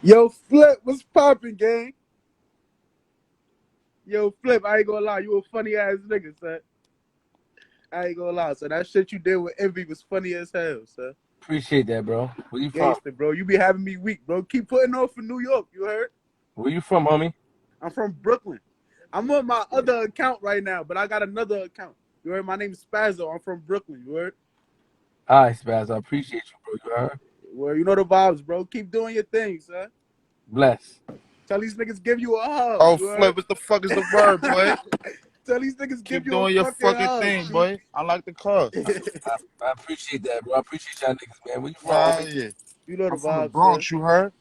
Yo, Flip, what's poppin', gang? Yo, Flip, I ain't gonna lie, you a funny ass nigga, son. I ain't gonna lie, son. That shit you did with Envy was funny as hell, son. Appreciate that, bro. Where you from? Gangster, bro. You be having me weak, bro. Keep putting on for New York, you heard? Where you from, homie? I'm from Brooklyn. I'm on my other account right now, but I got another account. You heard? My name's Spazzo. I'm from Brooklyn, you heard? All right, Spaz. I appreciate you, bro. You heard? Well, you know the vibes, bro. Keep doing your thing, son. Bless. Tell these niggas give you a hug, Oh, you heard? Flip, what the fuck is the word, boy? Tell these niggas give Keep you a doing your fucking fucking hug, thing, G. boy. I like the car. I appreciate that, bro. I appreciate y'all niggas, man. Where you from, Nah, homie? yeah. You know the I'm from the vibes, son. Bronx, you heard?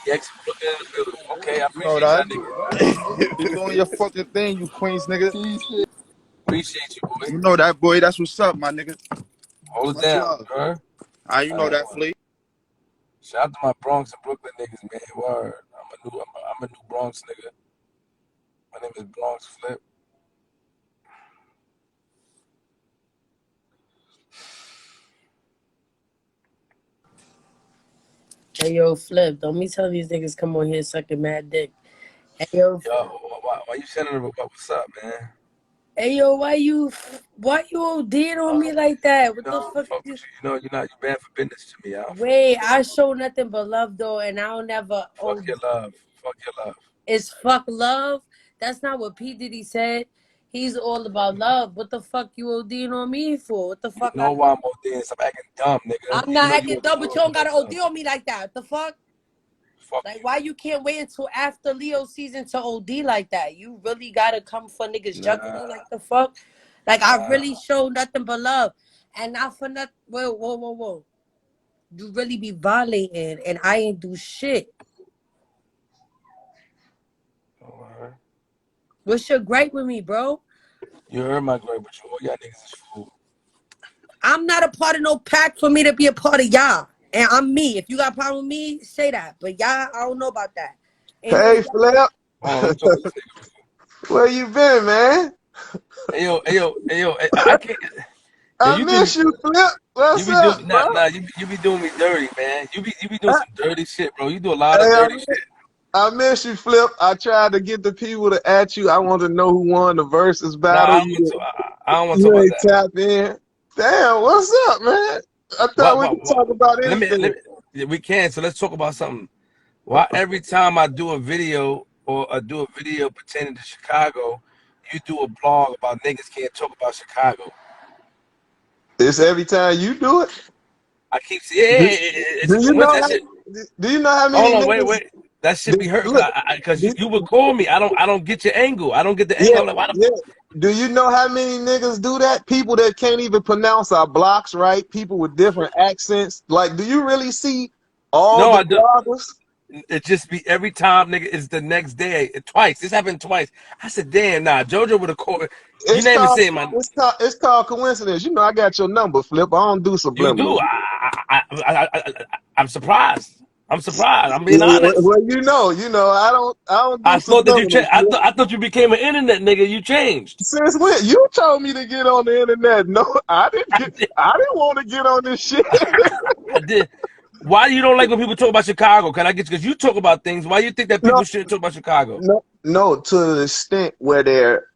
PX looking in the building. Okay, I You know appreciate that. y'all niggas. Keep doing your fucking thing, you Queens nigga. Appreciate you, boy. You know that, boy. That's what's up, my nigga. Hold it Much down. love. You heard? You know All right, that, well. Flea. Shout out to my Bronx and Brooklyn niggas, man. Word. I'm a new Bronx nigga. My name is Bronx Flip. Hey yo, Flip, don't me tell these niggas come on here sucking mad dick. Hey yo, Yo, why you sending them? What's up, man? hey yo, why you did on me like that? What the fuck? Fuck with you. You know, you bad for business to me. I don't fuck with Wait, you. I show nothing but love though, and I'll never. Fuck Oh, your love. Fuck your love. it's fuck love. That's not what P Diddy said. He's all about love. What the fuck you ODing on me for? What the You fuck? know why I'm all there? Stop acting dumb, nigga. I'm You not know you acting dumb, you but you don't gotta OD on me like that. What the fuck? fuck Like, you. why you can't wait until after Leo season to OD like that? You really gotta come for niggas Nah, juggling like the fuck? Like, I nah. really show nothing but love. And not for nothing. Whoa. You really be violating, and I ain't do shit. Alright. What's your gripe with me, bro? You heard my great, but you all y'all niggas is fool. I'm not a part of no pack for me to be a part of y'all. And I'm me. If you got a problem with me, say that. But y'all, I don't know about that. Ain't none of Hey, y'all. Flip, Hold on, let me talk to this nigga. where you been, man? Hey yo, I can't. Yo, I miss you, Flip. you What's be up, doing bro? you be doing me dirty, man. You be doing I, some dirty shit, bro. You do a lot hey, of I, dirty mi- shit. I miss you, Flip. I tried to get the people to at you. I want to know who won the versus Nah, battle. I don't want to talk You about ain't that. tap in. Damn, what's up, man? I thought we could What? talk about Let me anything. yeah, we can. So let's talk about something. Why every time I do a video or I do a video pertaining to Chicago, you do a blog about niggas can't talk about Chicago. It's every time you do it. I keep saying, yeah, Do, it's do a you know coincidence. how? Do you know how many Hold on, wait, niggas? wait. That should be hurt Look, because do, you would call me. I don't get your angle. I don't get the yeah, angle. I'm like, why the yeah. fuck? Do you know how many niggas do that? People that can't even pronounce our blocks right. People with different accents. Like, do you really see all No, the I don't. bloggers? It just be every time, nigga. It's the next day. Twice. This happened twice. I said, damn, nah. JoJo would have called. You It's not even called saying my. it's called coincidence. You know, I got your number, Flip. I don't do You do. subliminal. I'm surprised. I'm surprised. I'm being Well, honest. I don't do I thought that you subliminal, changed. Flip. I thought you became an internet nigga. You changed. Since when? You told me to get on the internet. No, I didn't I get. did. I didn't want to get on this shit. I did. Why you don't like when people talk about Chicago? Can I get because you talk about things? Why you think that No, people shouldn't talk about Chicago? no. To the extent where they're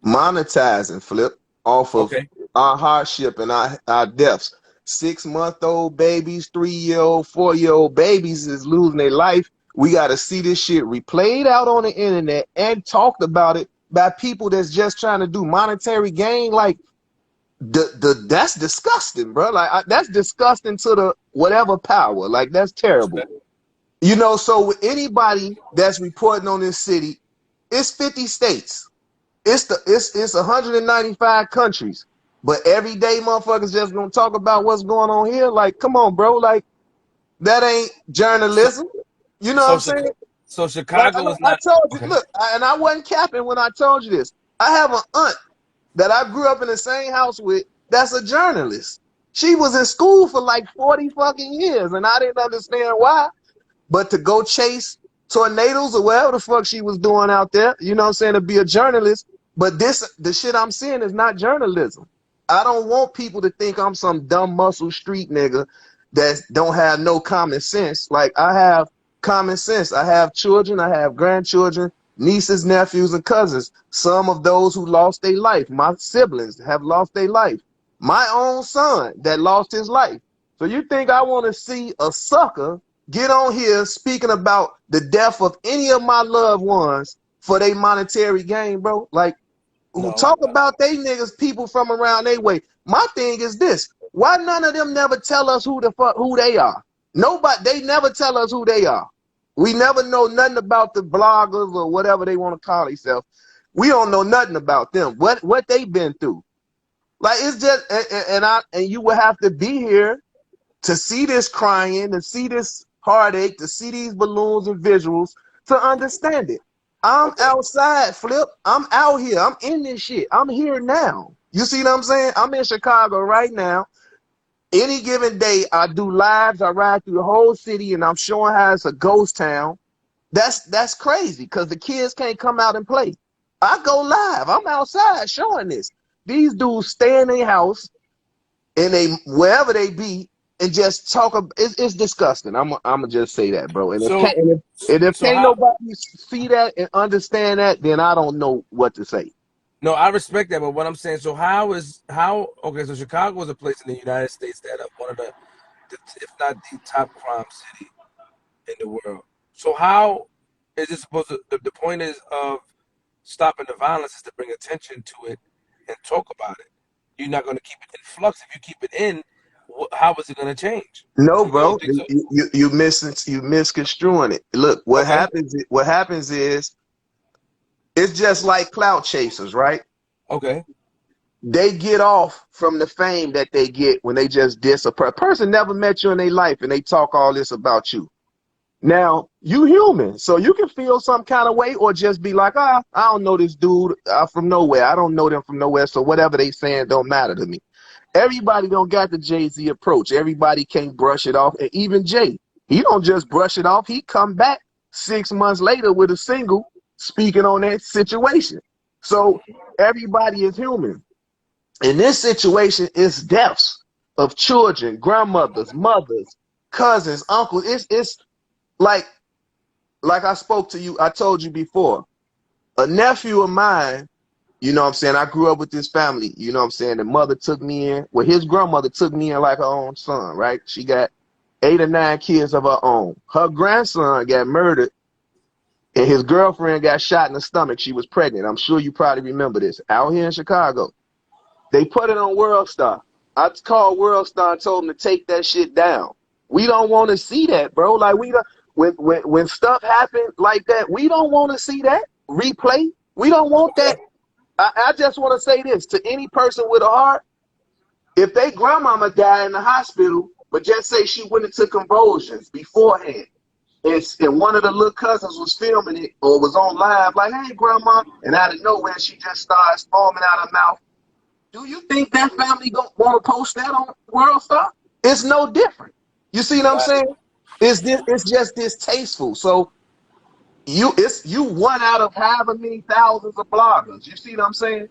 monetizing, Flip, off of Okay. our hardship and our deaths. 6-month-old babies, 3-year-old, 4-year-old babies is losing their life. We got to see this shit replayed out on the internet and talked about it by people that's just trying to do monetary gain. Like that's disgusting, bro. Like that's disgusting to the whatever power. Like that's terrible. Respect. So with anybody that's reporting on this city, it's 50 states. It's 195 countries. But every day motherfuckers just gonna talk about what's going on here. Like, come on, bro. Like, that ain't So journalism. You know what so I'm saying? so Like, Chicago is I not told you, okay. look, and I wasn't capping when I told you this. I have an aunt that I grew up in the same house with that's a journalist. She was in school for like 40 fucking years, and I didn't understand why. But to go chase tornadoes or whatever the fuck she was doing out there, you know what I'm saying, to be a journalist. But the shit I'm seeing is not journalism. I don't want people to think I'm some dumb muscle street nigga that don't have no common sense. Like I have common sense. I have children, I have grandchildren, nieces, nephews, and cousins. Some of those who lost their life. My siblings have lost their life. My own son that lost his life. So you think I want to see a sucker get on here speaking about the death of any of my loved ones for their monetary gain, bro? Like, who No. talk about they niggas, people from around their way. My thing is this: why none of them never tell us who the fuck who they are? Nobody, they never tell us who they are. We never know nothing about the bloggers or whatever they want to call themselves. We don't know nothing about them. What they been through. Like it's just and you would have to be here to see this crying, to see this heartache, to see these balloons and visuals, to understand it. I'm Okay. outside, Flip. I'm out here. I'm in this shit. I'm here now. You see what I'm saying? I'm in Chicago right now. Any given day, I do lives. I ride through the whole city, and I'm showing how it's a ghost town. That's crazy because the kids can't come out and play. I go live. I'm outside showing this. These dudes stay in their house and they wherever they be and just talk. It's disgusting. I'm gonna just say that, bro. And if So can't, and if so can't how? nobody see that and understand that, then I don't know what to say. No, I respect that, but what I'm saying, so okay, so Chicago is a place in the United States that one of the if not the top crime city in the world. So how is it supposed to? The point is of stopping the violence is to bring attention to it and talk about it. You're not going to keep it in flux. If you keep it in, how is it going to change? No, You don't bro, think so? you misconstruing it. Look, Okay, what happens is it's just like clout chasers, right? okay, They get off from the fame that they get when they just diss a person never met you in their life and they talk all this about you. Now, you human, so you can feel some kind of way or just be like, I don't know this dude from nowhere. I don't know them from nowhere, so whatever they saying don't matter to me. Everybody don't got the Jay-Z approach. Everybody can't brush it off. And even Jay, he don't just brush it off. He come back 6 months later with a single speaking on that situation. So everybody is human. In this situation, it's deaths of children, grandmothers, mothers, cousins, uncles. It's like I spoke to you, I told you before, a nephew of mine, you know what I'm saying? I grew up with this family, you know what I'm saying? The mother took me in, well, his grandmother took me in like her own son, right? She got 8 or 9 kids of her own. Her grandson got murdered and his girlfriend got shot in the stomach. She was pregnant. I'm sure you probably remember this. Out here in Chicago. They put it on World Star. I called World Star and told them to take that shit down. We don't want to see that, bro. Like we don't when stuff happen like that, we don't want to see that replay. We don't want that. okay, I just want to say this to any person with a heart: if they grandmama died in the hospital, but just say she went into convulsions beforehand, and one of the little cousins was filming it or was on live, like, "Hey, grandma," and out of nowhere she just starts foaming out her mouth. Do you think that family gonna want to post that on World Star? It's no different. You see what I'm got it. saying? It's just distasteful. So you one out of however many thousands of bloggers. You see what I'm saying?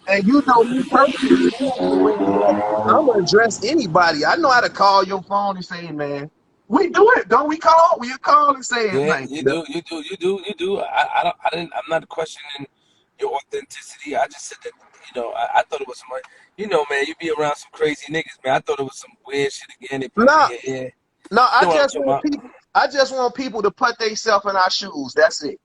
And you know me personally, I'm gonna address anybody. I know how to call your phone and say, "Hey, man, we do it, don't we call? We call and say, Yeah, man, you do. I'm not questioning your authenticity. I just said that, I thought it was some, man, you be around some crazy niggas, man. I thought it was some weird shit again. They put no, it in your ear. no, You know what I'm talking about? I just want people to put themselves in our shoes. That's it.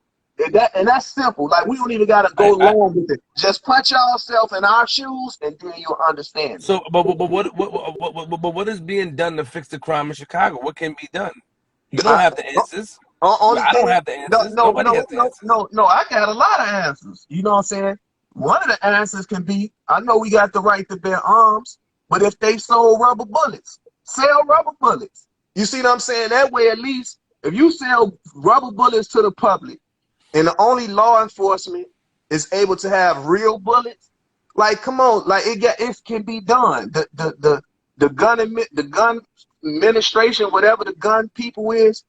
And that's simple. Like we don't even gotta go I long with it. Just put yourself in our shoes and then you'll understand it. so, but what is being done to fix the crime in Chicago? What can be done? You don't I, have the answers. only I don't thing, have the answers. Nobody has the answers. no. I got a lot of answers. You know what I'm saying? One of the answers can be, I know we got the right to bear arms, but if they sold rubber bullets, sell rubber bullets. You see what I'm saying? That way, at least, if you sell rubber bullets to the public, and the only law enforcement is able to have real bullets, like come on, like it can be done. The gun administration, whatever the gun people is,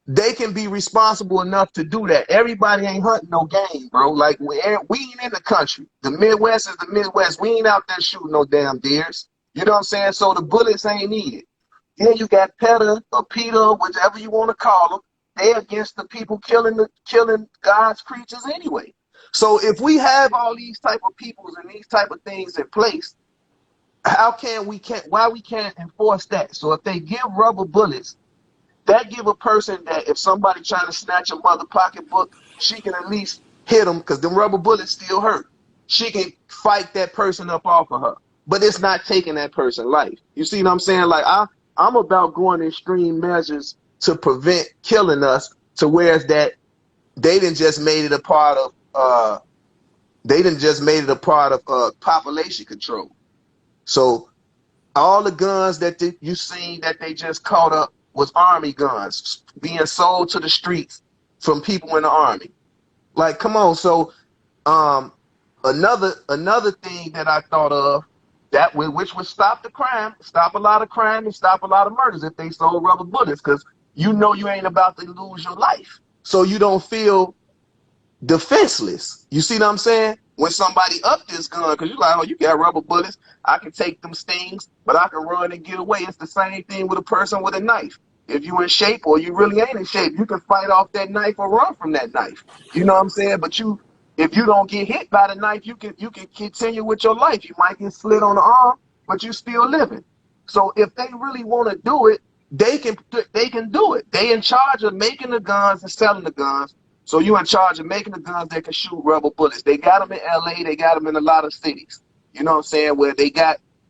they can be responsible enough to do that. Everybody ain't hunting no game, bro. Like we ain't in the country. The Midwest is the Midwest. We ain't out there shooting no damn deers. You know what I'm saying? So the bullets ain't needed. Then you got PETA or PETA, whichever you want to call them. They against the people killing God's creatures anyway. So if we have all these type of peoples and these type of things in place, why we can't enforce that? So if they give rubber bullets, that give a person that if somebody trying to snatch a mother pocketbook, she can at least hit them because the rubber bullets still hurt. She can fight that person up off of her, but it's not taking that person's life. You see what I'm saying? Like I'm about going extreme measures to prevent killing us, to whereas that they didn't just made it a part of population control. So all the guns that you seen that they just caught up was army guns being sold to the streets from people in the army. Like, come on. So another thing that I thought of which would stop the crime, stop a lot of crime and stop a lot of murders if they sold rubber bullets, because you know you ain't about to lose your life. So you don't feel defenseless. You see what I'm saying? When somebody up this gun, because you're like, oh, you got rubber bullets, I can take them stings, but I can run and get away. It's the same thing with a person with a knife. If you in shape or you really ain't in shape, you can fight off that knife or run from that knife. You know what I'm saying? But if you don't get hit by the knife, you can continue with your life. You might get slit on the arm, but you still living. So if they really want to do it, they can do it. They in charge of making the guns and selling the guns. So you in charge of making the guns that can shoot rubber bullets. They got them in LA. They got them in a lot of cities. You know what I'm saying? Where they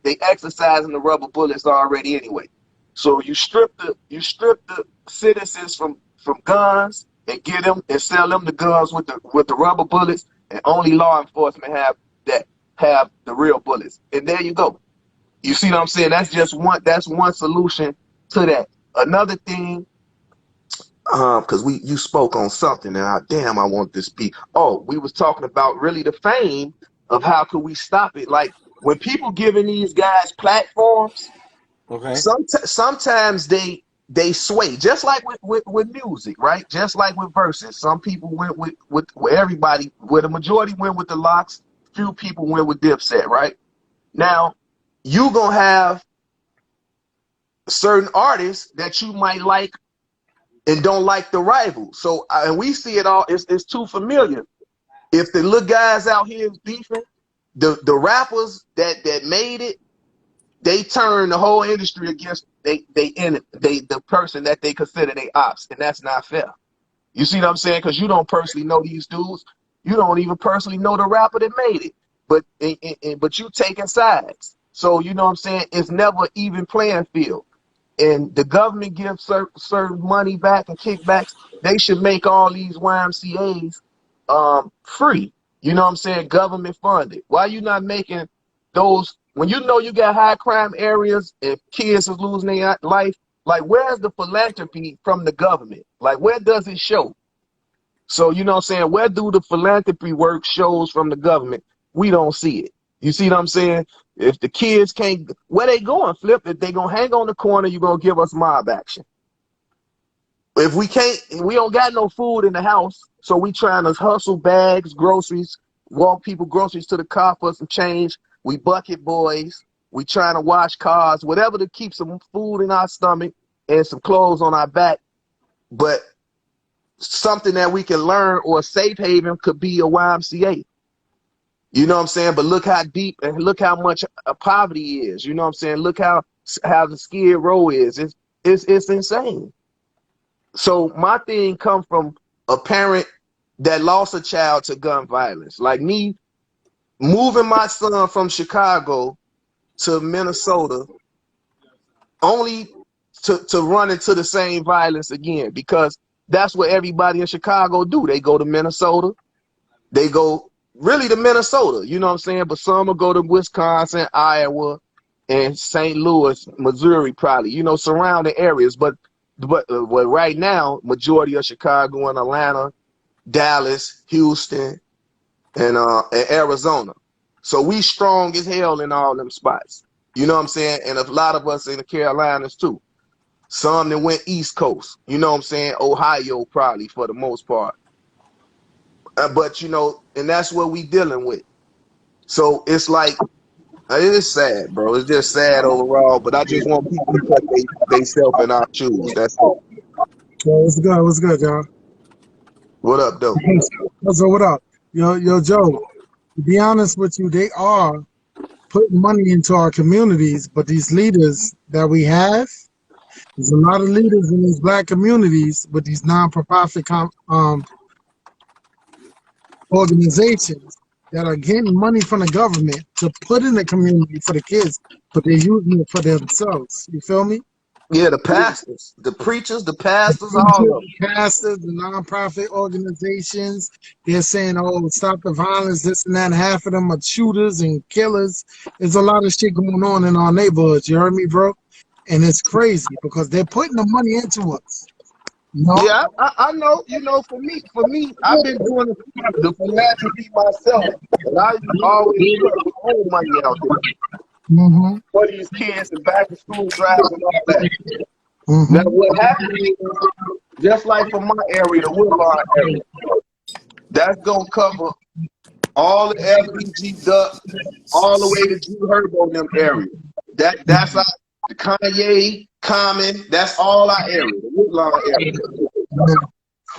exercising the rubber bullets already anyway. So you strip the citizens from guns and get them and sell them the guns with the rubber bullets, and only law enforcement have the real bullets. And there you go. You see what I'm saying? That's one solution to that. Another thing, because you spoke on something and I want this be. Oh, we was talking about really the fame of how could we stop it. Like when people giving these guys platforms, Okay. sometimes they sway, just like with music, right? Just like with verses. Some people went with everybody, where the majority went with the Locks, few people went with Dipset, right? Now, you gonna have certain artists that you might like and don't like the rival. So, and we see it all, it's too familiar. If the little guys out here is beefing, the rappers that made it, they turn the whole industry against the person that they consider they ops, and that's not fair. You see what I'm saying? Because you don't personally know these dudes. You don't even personally know the rapper that made it, but you taking sides. So you know what I'm saying? It's never even playing field. And the government gives certain money back and kickbacks. They should make all these YMCAs free. You know what I'm saying? Government funded. Why you not making those, when you know you got high crime areas and kids is losing their life? Like, where's the philanthropy from the government? Like, where does it show? So, you know what I'm saying? Where do the philanthropy work shows from the government? We don't see it. You see what I'm saying? If the kids can't, where they going, Flip? If they gonna hang on the corner, you gonna give us mob action. If we can't, we don't got no food in the house, so we trying to hustle bags, groceries, walk people groceries to the car for some change. We bucket boys. We trying to wash cars, whatever to keep some food in our stomach and some clothes on our back. But something that we can learn, or a safe haven could be a YMCA. You know what I'm saying? But look how deep and look how much poverty is. You know what I'm saying? Look how the Skid Row is. It's insane. So my thing come from a parent that lost a child to gun violence. Like me moving my son from Chicago to Minnesota only to run into the same violence again, because that's what everybody in Chicago do. They go to Minnesota. They go really to Minnesota, you know what I'm saying? But some will go to Wisconsin, Iowa, and St. Louis, Missouri, probably, you know, surrounding areas. But right now, majority of Chicago and Atlanta, Dallas, Houston, and Arizona. So we strong as hell in all them spots. You know what I'm saying? And a lot of us in the Carolinas too. Some that went East Coast, you know what I'm saying? Ohio probably for the most part. But, you know, and that's what we dealing with. So it's like It is sad, bro. It's just sad overall. But I just want people to put they self in our shoes. That's it. So what's good? What's good, y'all? What up, though? So what up? Yo, Joe, to be honest with you, they are putting money into our communities, but these leaders that we have, there's a lot of leaders in these black communities with these non-profit organizations that are getting money from the government to put in the community for the kids, but they're using it for themselves. You feel me? Yeah, the pastors, the preachers, the pastors, all of them. The pastors, the non-profit organizations, they're saying, oh, stop the violence, this and that. Half of them are shooters and killers. There's a lot of shit going on in our neighborhoods. You heard me, bro? And it's crazy because they're putting the money into us. No? Yeah, I know. You know, for me, I've been doing the philanthropy myself, and I always put my own money out there for these kids and back to school drives and all that. Now, what happened is, just like for my area, the Woodlawn area, that's gonna cover all the LBG ducks, all the way to G Herbo in them areas. That's our the Kanye, Common, that's all our area, the Woodlawn area.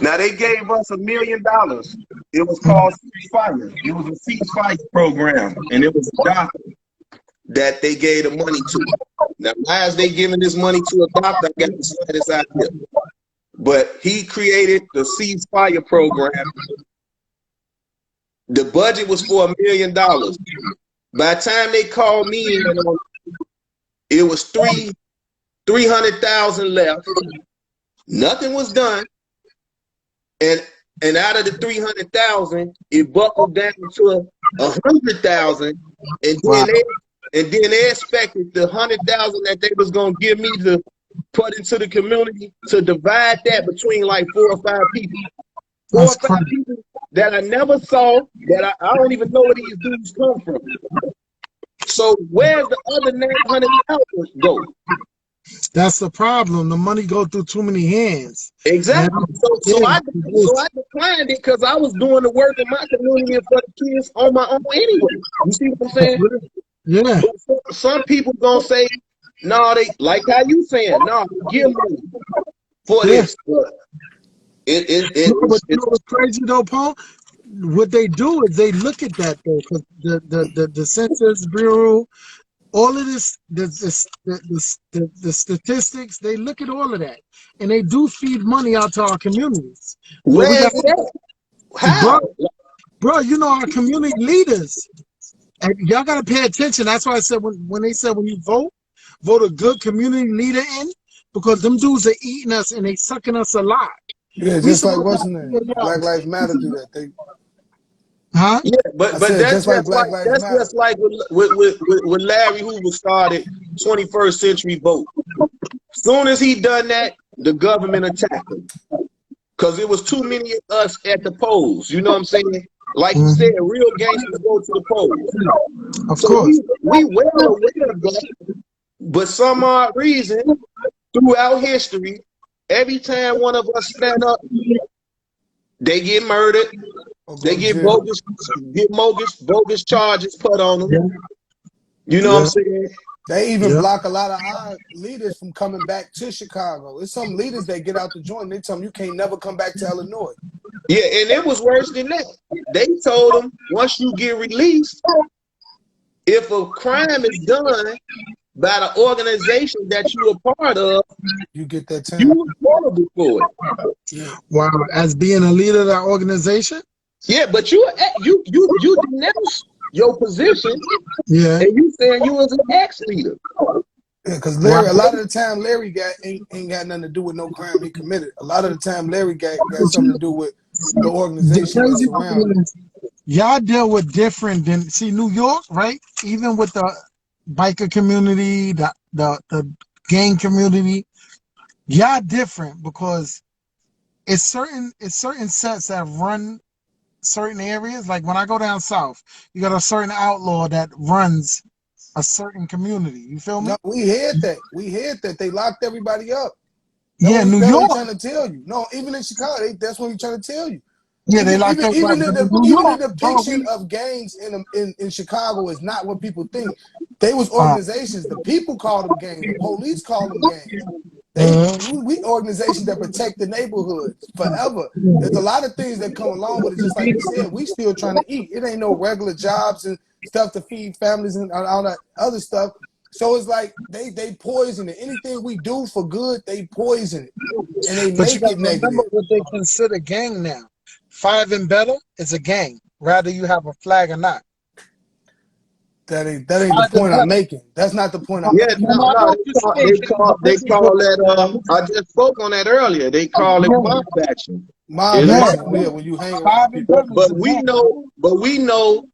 Now they gave us $1 million. It was called Ceasefire. It was a ceasefire program, and it was a doctor that they gave the money to. Now, why is they giving this money to a doctor? I got to slide this out here. But he created the ceasefire program. The budget was for $1 million. By the time they called me in, it was 300,000 left. Nothing was done. And out of the 300,000, it buckled down to 100,000. And then they expected the 100,000 that they was gonna give me to put into the community to divide that between like 4 or 5 people. 4 or 5 people that I never saw, that I don't even know where these dudes come from. So where's the other 900,000 go? That's the problem. The money go through too many hands. Exactly. So I declined it because I was doing the work in my community and for the kids on my own anyway. You see what I'm saying? Yeah. Some people gonna say, no, they like how you saying, no, give money for this. It's crazy though, Paul. What they do is they look at that though, because the Census Bureau, all of this, the statistics, they look at all of that, and they do feed money out to our communities. How? Bro, you know our community leaders, and y'all gotta pay attention. That's why I said when they said when you vote a good community leader in, because them dudes are eating us and they sucking us alive. Yeah, just like what's the name? Black Lives Matter do that. They Huh? Yeah, but that's just like with Larry Hoover started 21st Century Vote. Soon as he done that, the government attacked him. Because it was too many of us at the polls. You know what I'm saying? Like you said, real gangsters go to the polls. Of course. We well aware of that. But some odd reason, throughout history, every time one of us stand up, they get murdered. They get bogus charges put on them. You know what I'm saying? They even block a lot of our leaders from coming back to Chicago. It's some leaders that get out the joint. They tell them you can't never come back to Illinois. Yeah, and it was worse than that. They told them once you get released, if a crime is done by the organization that you're a part of, you get that time. You were vulnerable for it. Wow, as being a leader of that organization? Yeah, but you denounced your position. Yeah. And you saying you was an ex-leader. Yeah, because Larry, a lot of the time Larry ain't got nothing to do with no crime he committed. A lot of the time Larry got something to do with the organization that's around him. Y'all deal with different than New York, right? Even with the biker community, the gang community, y'all different because it's certain sets that run certain areas. Like when I go down south, you got a certain outlaw that runs a certain community. You feel me? No, we heard that they locked everybody up. New York. Trying to tell you. No, even in Chicago, that's what he's trying to tell you. Yeah, they locked even up. the depiction of gangs in Chicago is not what people think. They was organizations. The people called them gangs. The police called them gangs. We organizations that protect the neighborhoods forever. There's a lot of things that come along with it. Just like you said, we still trying to eat. It ain't no regular jobs and stuff to feed families and all that other stuff. So it's like they poison it. Anything we do for good, they poison it, and they But you make got it to remember negative. what they consider gang now. 5 and better is a gang, rather you have a flag or not. That ain't the point I'm making. That's not the point I'm Yeah, making. no, they call that. I just spoke on that earlier. They call it mob action. Mob It's mob action, yeah, action. when you hang around 5 and people. better is a But we know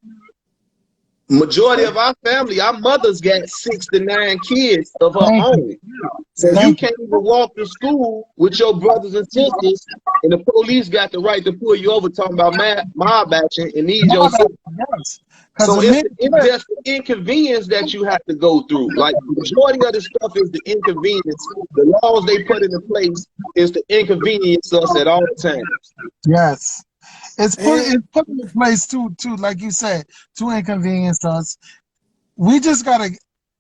majority of our family, our mothers got 6 to 9 kids of her Thank own. you. So you Thank you. can't even walk to school with your brothers and sisters, and the police got the right to pull you over talking about mob action and need your sister. Yes. So Because it's just the inconvenience that you have to go through. Like the majority of the stuff is the inconvenience. The laws they put into place is to inconvenience us at all times. yes. It's And put in place too, like you said, to inconvenience us. We just gotta,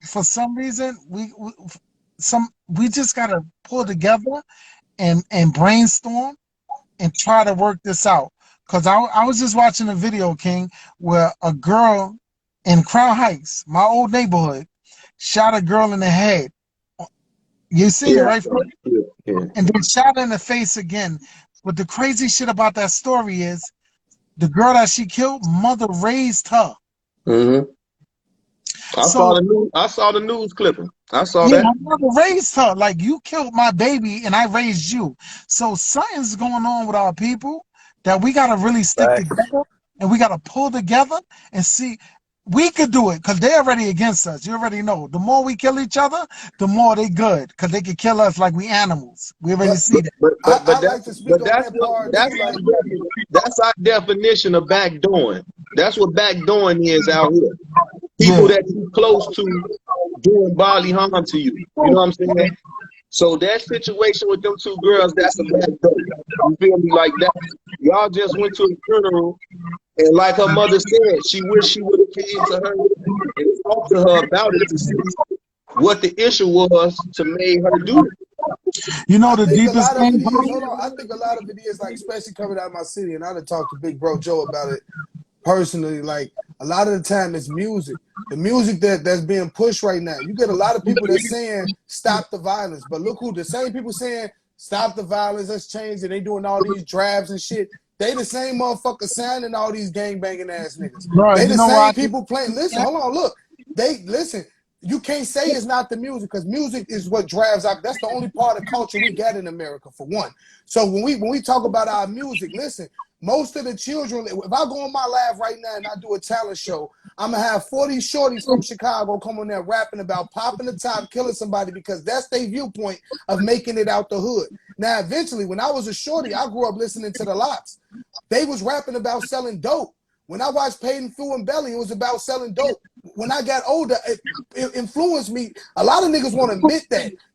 for some reason, we just gotta pull together and brainstorm and try to work this out. Cause I was just watching a video, King, where a girl in Crown Heights, my old neighborhood, shot a girl in the head. You seen it, right? Yeah. And then shot her in the face again. But the crazy shit about that story is the girl that she killed, mother raised her. Mm-hmm. I saw the news clipping. I saw that. My mother raised her. Like, you killed my baby and I raised you. So something's going on with our people that we got to really stick together, and we got to pull together and see. We could do it because they're already against us. You already know. The more we kill each other, the more they good, because they can kill us like we animals. We already see that. I like to speak on that part too. Like, that's our definition of backdooring. That's what backdooring is out here. People that you close to doing bodily harm to you. You know what I'm saying? So that situation with them 2 girls, that's a backdoor. You feel me? Like that. Y'all just went to a funeral, and like her mother said, she wished she would have came to her and talked to her about it to see what the issue was to make her do it. You know I the think a deepest lot of thing, it is, hold on, I think a lot of it is, like, especially coming out of my city, and I done talked to Big Bro Joe about it personally. Like, a lot of the time it's music. The music that's being pushed right now. You get a lot of people that's saying stop the violence, but look who the same people saying stop the violence, let's change it. They doing all these drabs and shit. They the same motherfuckers signing all these gang banging ass niggas. bro. They You the know why? same people playing. Listen, hold on, look. They listen. You can't say it's not the music, because music is what drives out. That's the only part of culture we got in America, for one. So when we talk about our music, listen, most of the children, if I go on my live right now and I do a talent show, I'm gonna have 40 shorties from Chicago come on there rapping about popping the top, killing somebody, because that's their viewpoint of making it out the hood. Now, eventually, when I was a shorty, I grew up listening to the Lots. They was rapping about selling dope. When I watched Paid in Full and Belly, it was about selling dope. When I got older, it influenced me. A lot of niggas want to admit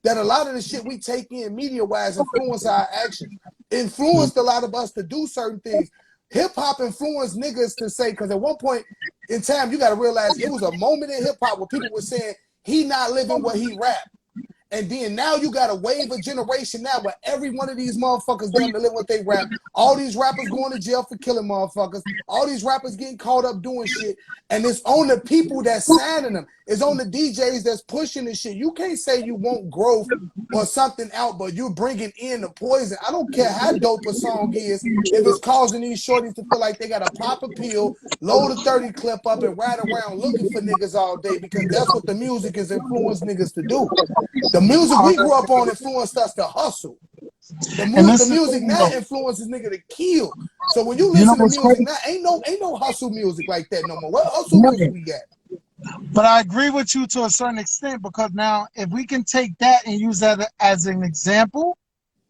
that a lot of the shit we take in media-wise influence our actions. Influenced a lot of us to do certain things. Hip-hop influenced niggas to say, because at one point in time, you got to realize it was a moment in hip-hop where people were saying, he not living what he rap. And then now you got a wave of generation now where every one of these motherfuckers damn to live what they rap. All these rappers going to jail for killing motherfuckers. All these rappers getting caught up doing shit. And it's on the people that's signing them. It's on the DJs that's pushing this shit. You can't say you want growth or something out, but you're bringing in the poison. I don't care how dope a song is if it's causing these shorties to feel like they got to pop a pill, load a 30 clip up, and ride around looking for niggas all day, because that's what the music is influencing niggas to do. The music we grew up on influenced us to hustle. The music now influences nigga to kill. So when you listen to music now, ain't no hustle music like that no more. What hustle music we got? But I agree with you to a certain extent, because now if we can take that and use that as an example,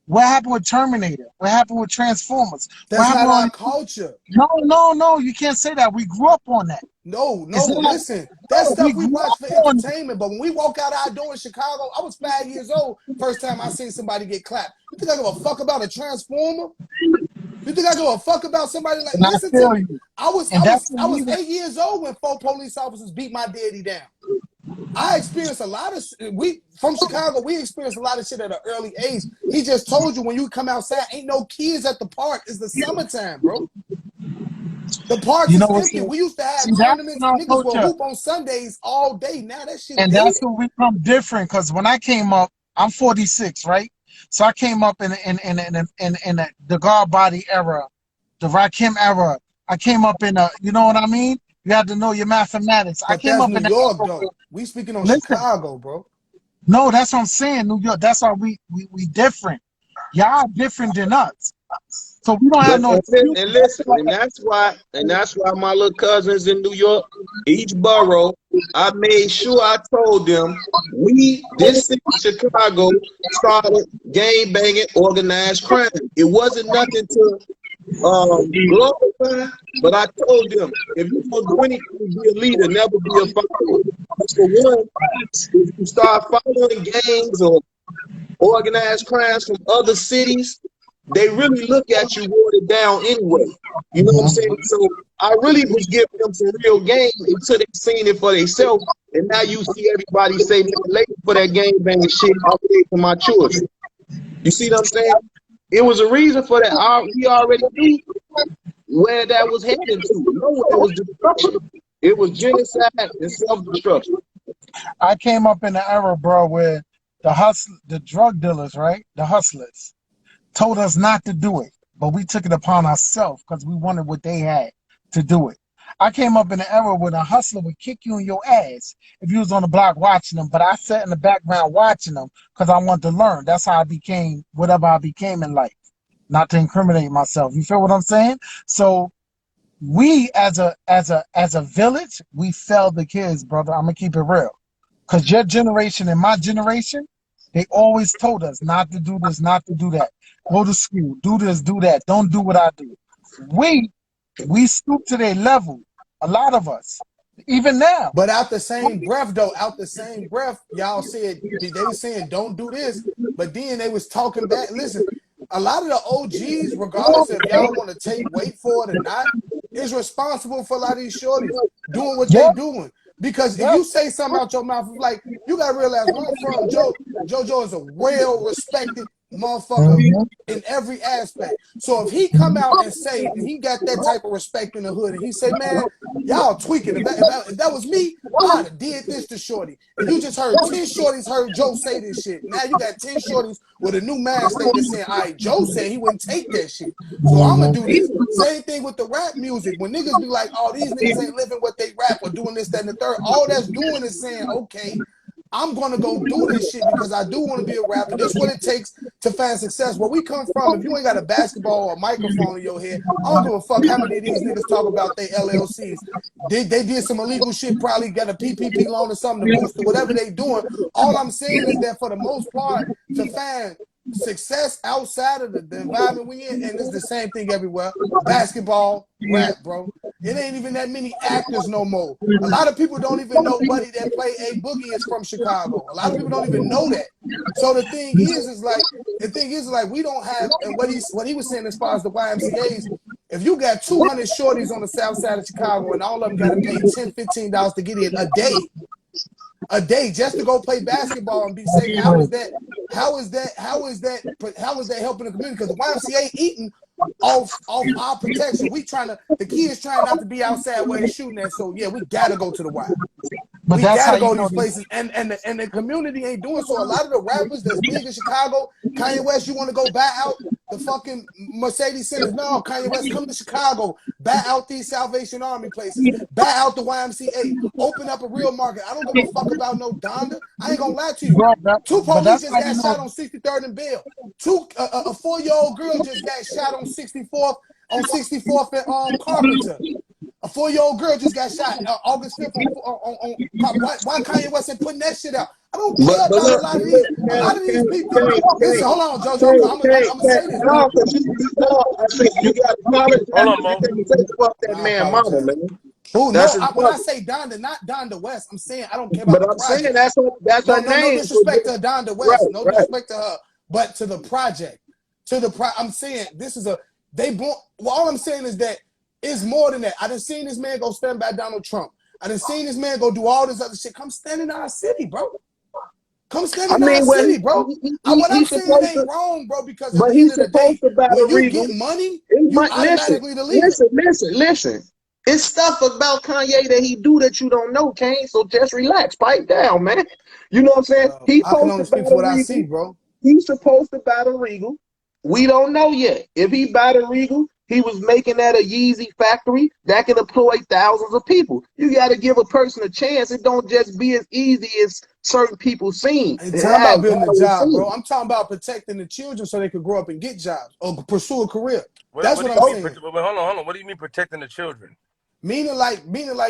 what happened with Terminator? What happened with Transformers? That's not our culture. No, you can't say that. We grew up on that. No, listen. That stuff we watch for entertainment, but when we walk out our door in Chicago, I was 5 years old first time I seen somebody get clapped. You think I give a fuck about a Transformer? You think I give a fuck about somebody like, listen to me. I was 8 years old when 4 police officers beat my daddy down. I experienced a lot of we from Chicago. We experienced a lot of shit at an early age. He just told you when you come outside, ain't no kids at the park. It's the summertime, bro. The parks You know is what's empty. so? We used to See, have that's tournaments. what I Niggas told will you. hoop on Sundays all day. Now that shit And dead. that's where we come different. Because when I came up, I'm 46, right? So I came up in the guard body era, the Rakim era. I came up in a, you know what I mean? You had to know your mathematics. I But came that's up New in the York era where, though. We speaking on listen, Chicago, bro. no, that's what I'm saying. New York. That's why we different. Y'all different than us. So we don't have But no excuse. and listen, and that's why my little cousins in New York, each borough, I made sure I told them this city, Chicago, started gang banging, organized crime. It wasn't nothing to glorify, but I told them if you gonna do anything, be a leader, never be a follower. Because for one, if you start following gangs or organized crimes from other cities, they really look at you watered down anyway. You know what I'm saying? So I really was giving them some real game until they seen it for themselves. And now you see everybody say, man, later for that gang banging shit, I'll pay for my children. You see what I'm saying? It was a reason for that. We already knew where that was heading to. No, it was destruction. It was genocide and self-destruction. I came up in the era, bro, where the drug dealers, right? The hustlers told us not to do it, but we took it upon ourselves because we wanted what they had to do it. I came up in an era where a hustler would kick you in your ass if you was on the block watching them, but I sat in the background watching them because I wanted to learn. That's how I became whatever I became in life, not to incriminate myself. You feel what I'm saying? So we as a village, we failed the kids, brother. I'm gonna keep it real. Because your generation and my generation, they always told us not to do this, not to do that. Go to school, do this, do that. Don't do what I do. We stoop to their level, a lot of us, even now. But out the same breath, though, y'all said they were saying don't do this, but then they was talking back. Listen, a lot of the OGs, regardless if y'all want to take weight for it or not, is responsible for a lot of these shorties doing what they Yep, doing. Because if yep. you say something out your mouth, like you gotta realize where I'm from, JoJo is a well respected motherfucker Mhm. in every aspect. So if he come out and say, and he got that type of respect in the hood, and he say, man, y'all tweaking. If that was me, I'd have did this to Shorty. And you just heard 10 Shorties heard Joe say this shit. Now you got 10 Shorties with a new mind state that's saying, all right, Joe said he wouldn't take that shit. So I'm going to do this. Same thing with the rap music. When niggas be like, oh, these niggas ain't living what they rap or doing this, that, and the third, all that's doing is saying, okay, I'm going to go do this shit because I do want to be a rapper. This is what it takes to find success. Where we come from, if you ain't got a basketball or a microphone in your head, I don't give a fuck how many of these niggas talk about their LLCs. They did some illegal shit, probably got a PPP loan or something to boost it, whatever they doing. All I'm saying is that for the most part, to find success outside of the environment we in, and it's the same thing everywhere. Basketball, rap, bro. It ain't even that many actors no more. A lot of people don't even know Buddy that play A Boogie is from Chicago. A lot of people don't even know that. So the thing is like we don't have, and what he was saying as far as the YMCA's, if you got 200 shorties on the south side of Chicago and all of them got to pay $10, $15 to get in a day just to go play basketball and be safe. How is that helping the community? Because the YMCA eating off our protection. The kids trying not to be outside where they shooting at. So yeah, we gotta go to the Y. But We that's how gotta you go to know these this. places, and the community ain't doing so. A lot of the rappers that's big in Chicago, Kanye West, you want to go buy out the fucking Mercedes Centers? No, Kanye West, come to Chicago, buy out these Salvation Army places, buy out the YMCA, open up a real market. I don't give a fuck about no Donda. I ain't gonna lie to you. Bro, Two but police that's just how got you shot know. on 63rd and Bill. A 4-year-old girl just got shot on 64th and Carpenter. A 4-year-old girl just got shot August 5th why Kanye West ain't putting that shit out? I don't care But about a look, lot of these people. Listen, hold on, JoJo. I'm gonna say this, man. no, because I think you got to apologize. Hold on, You Mo. got to say fuck that I man mama, apologize. man. Oh That's no, his when I mother. say Donda, not Donda West, I'm saying I don't care about But the I'm saying project. that's her No name. disrespect to Donda West. Right, No right. disrespect to her, but to the project. I'm saying this is all I'm saying is that it's more than that. I done seen this man go stand by Donald Trump. I done seen this man go do all this other shit. Come stand in our city, bro. Come stand I in our mean, well, city, bro. What I'm he's saying, it supposed to, ain't wrong, bro, because at but the end he's of the supposed day, to when battle you Regal. get money, It you might, automatically the leader. listen. It's stuff about Kanye that he do that you don't know, Kane. So just relax, pipe down, man. You know what I'm saying? He's I can supposed to only speak for battle what I Regal. see, bro. He's supposed to battle Regal. We don't know yet. If he battled Regal, he was making that a Yeezy factory that can employ thousands of people. You got to give a person a chance. It don't just be as easy as certain people seem. I ain't It talking has about building a how it job, bro. seems. I'm talking about protecting the children so they could grow up and get jobs or pursue a career. What, That's what what do I'm you mean? saying. Wait, hold on. What do you mean protecting the children? Meaning like,